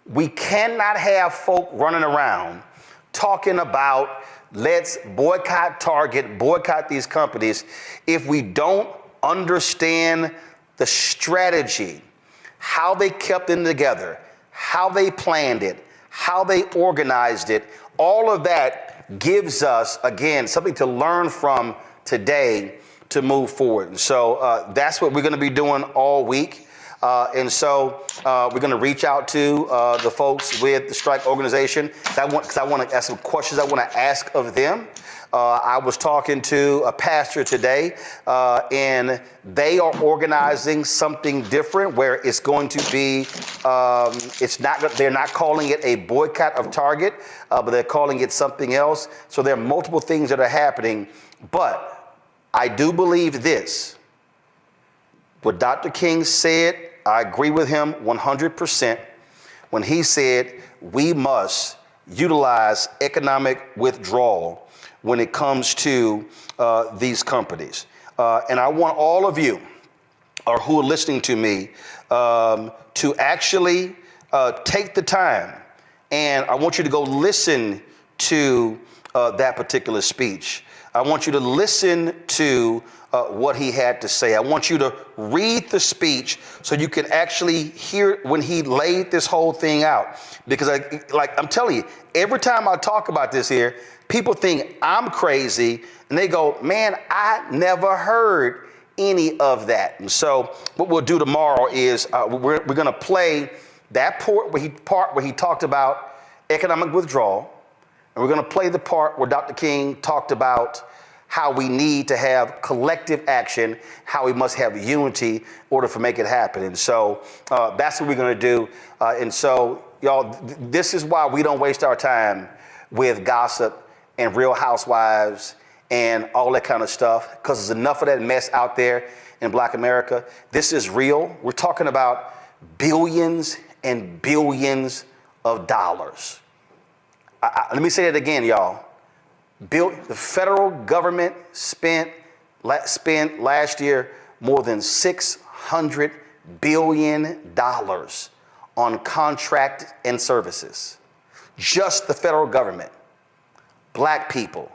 we cannot have folk running around talking about let's boycott Target, boycott these companies, if we don't understand the strategy, how they kept them together, how they planned it, how they organized it. All of that gives us, again, something to learn from today to move forward. And so that's what we're going to be doing all week. And so we're going to reach out to the folks with the strike organization, because I want to ask some questions I want to ask of them. I was talking to a pastor today, and they are organizing something different, where it's going to be, they're not calling it a boycott of Target, but they're calling it something else. So there are multiple things that are happening. But I do believe this. What Dr. King said, I agree with him 100%, when he said we must utilize economic withdrawal when it comes to these companies. And I want all of you who are listening to me to actually take the time, and I want you to go listen to that particular speech. I want you to listen to what he had to say. I want you to read the speech so you can actually hear when he laid this whole thing out. Because I'm telling you, every time I talk about this here, people think I'm crazy, and they go, "Man, I never heard any of that." And so what we'll do tomorrow is we're going to play that part where he talked about economic withdrawal, and we're going to play the part where Dr. King talked about how we need to have collective action, how we must have unity in order to make it happen. And so that's what we're going to do. And so, y'all, this is why we don't waste our time with gossip and Real Housewives and all that kind of stuff, because there's enough of that mess out there in Black America. This is real. We're talking about billions and billions of dollars. Let me say it again, y'all. The federal government spent last year more than $600 billion on contract and services. Just the federal government. Black people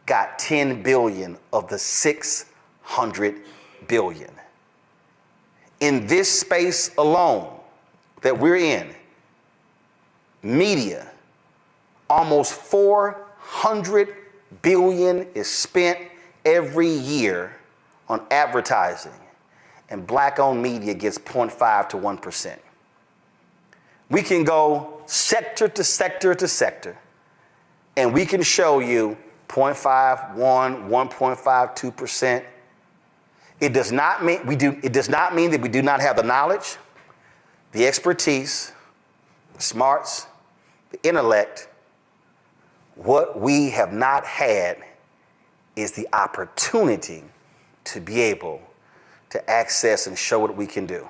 got 10 billion of the 600 billion. In this space alone that we're in, media, almost 400 billion is spent every year on advertising, and black-owned media gets 0.5 to 1%. We can go sector to sector to sector, and we can show you 0.5, 1, 1.5, 2%. It does not mean that we do not have the knowledge, the expertise, the smarts, the intellect. What we have not had is the opportunity to be able to access and show what we can do.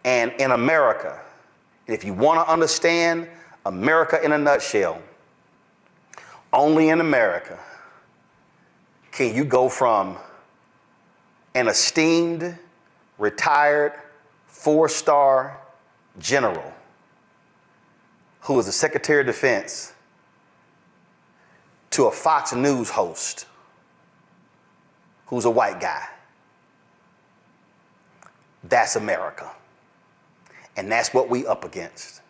And in America, if you want to understand America in a nutshell, only in America can you go from an esteemed, retired, 4-star general who was the Secretary of Defense to a Fox News host who's a white guy. That's America. And that's what we up against.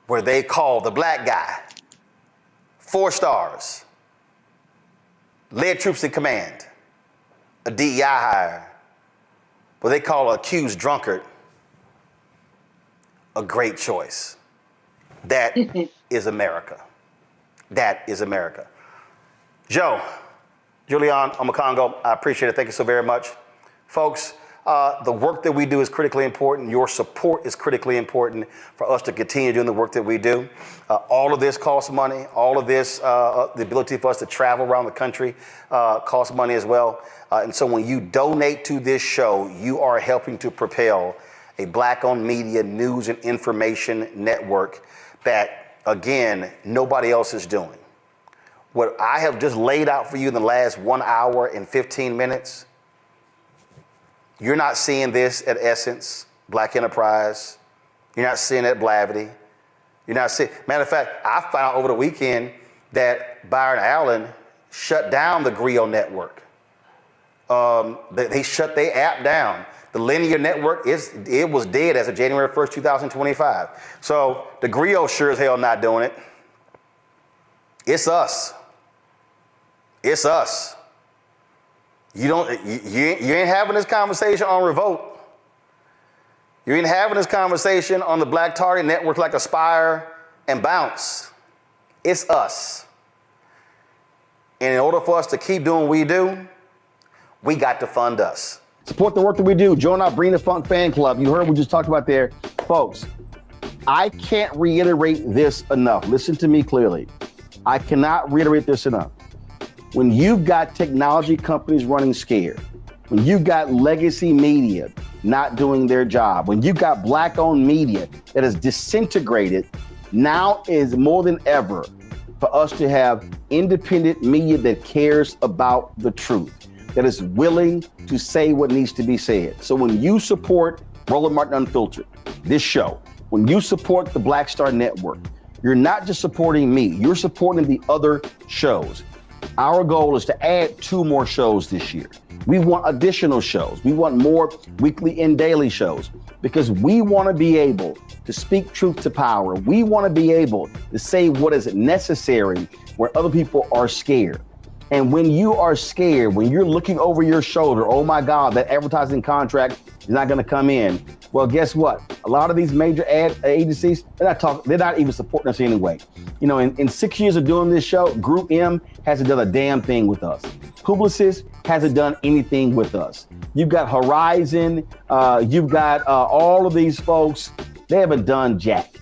Where they call the black guy 4 stars, led troops in command, a DEI hire, what they call an accused drunkard, a great choice. That is America. That is America. Joe, Julian Omakongo, I appreciate it. Thank you so very much. Folks, the work that we do is critically important. Your support is critically important for us to continue doing the work that we do. All of this costs money. All of this, the ability for us to travel around the country costs money as well. And so when you donate to this show, you are helping to propel a black-owned media news and information network that, again, nobody else is doing. What I have just laid out for you in the last 1 hour and 15 minutes, you're not seeing this at Essence, Black Enterprise. You're not seeing it at Blavity. You're not seeing, matter of fact, I found out over the weekend that Byron Allen shut down the Griot network. They shut their app down. The linear network, it was dead as of January 1st, 2025. So the Griot sure as hell not doing it. It's us. It's us. You ain't having this conversation on Revolt. You ain't having this conversation on the Black Target Network like Aspire and Bounce. It's us. And in order for us to keep doing what we do, we got to fund us. Support the work that we do. Join our Bring the Funk fan club. You heard what we just talked about there. Folks, I can't reiterate this enough. Listen to me clearly. I cannot reiterate this enough. When you've got technology companies running scared, when you've got legacy media not doing their job, when you've got black-owned media that is disintegrated, now is more than ever for us to have independent media that cares about the truth, that is willing to say what needs to be said. So when you support Roland Martin Unfiltered, this show, when you support the Black Star Network, you're not just supporting me, you're supporting the other shows. Our goal is to add 2 more shows this year. We want additional shows. We want more weekly and daily shows because we want to be able to speak truth to power. We want to be able to say what is necessary where other people are scared. And when you are scared, when you're looking over your shoulder, oh my God, that advertising contract is not going to come in. Well, guess what? A lot of these major ad agencies, they're not even supporting us anyway. You know, in 6 years of doing this show, Group M hasn't done a damn thing with us. Publicis hasn't done anything with us. You've got Horizon, you've got all of these folks, they haven't done jack.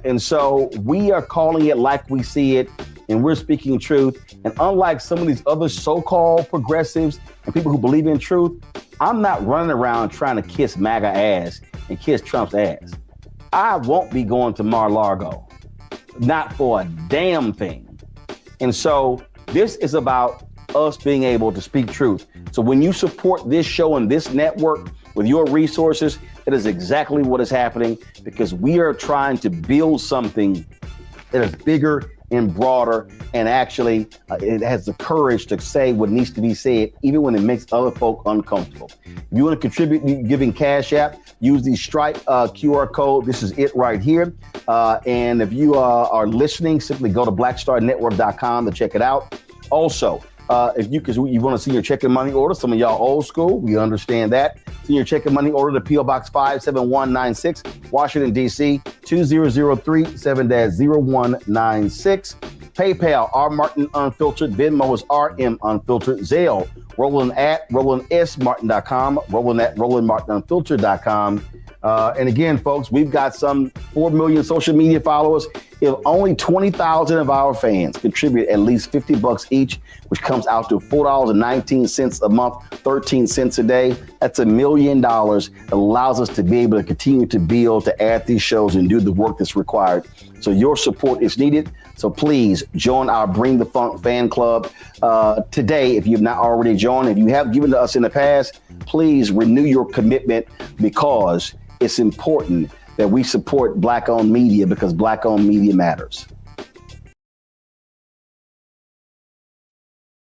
And so we are calling it like we see it, and we're speaking truth. And unlike some of these other so-called progressives and people who believe in truth, I'm not running around trying to kiss MAGA ass and kiss Trump's ass. I won't be going to Mar-a-Lago, not for a damn thing. And so this is about us being able to speak truth. So when you support this show and this network with your resources, it is exactly what is happening, because we are trying to build something that is bigger and broader, and actually it has the courage to say what needs to be said, even when it makes other folk uncomfortable. If you want to contribute giving Cash App, use the Stripe QR code. This is it right here. And if you are listening, simply go to blackstarnetwork.com to check it out. Also, if you want to see your checking money order, some of y'all old school, we understand that. See your checking money order to P.O. Box 57196, Washington, D.C., 2003 7-0196. PayPal, R. Martin Unfiltered. Venmo is RM Unfiltered. Zelle, Roland at RolandSMartin.com, Roland at RolandMartinUnfiltered.com. And again, folks, we've got some 4 million social media followers. If only 20,000 of our fans contribute at least $50 each, which comes out to $4.19 a month, 13 cents a day, that's $1 million. It allows us to be able to continue to build, to add these shows and do the work that's required. So your support is needed. So please join our Bring the Funk fan club today if you've not already joined. If you have given to us in the past, please renew your commitment, because it's important that we support Black-owned media, because Black-owned media matters.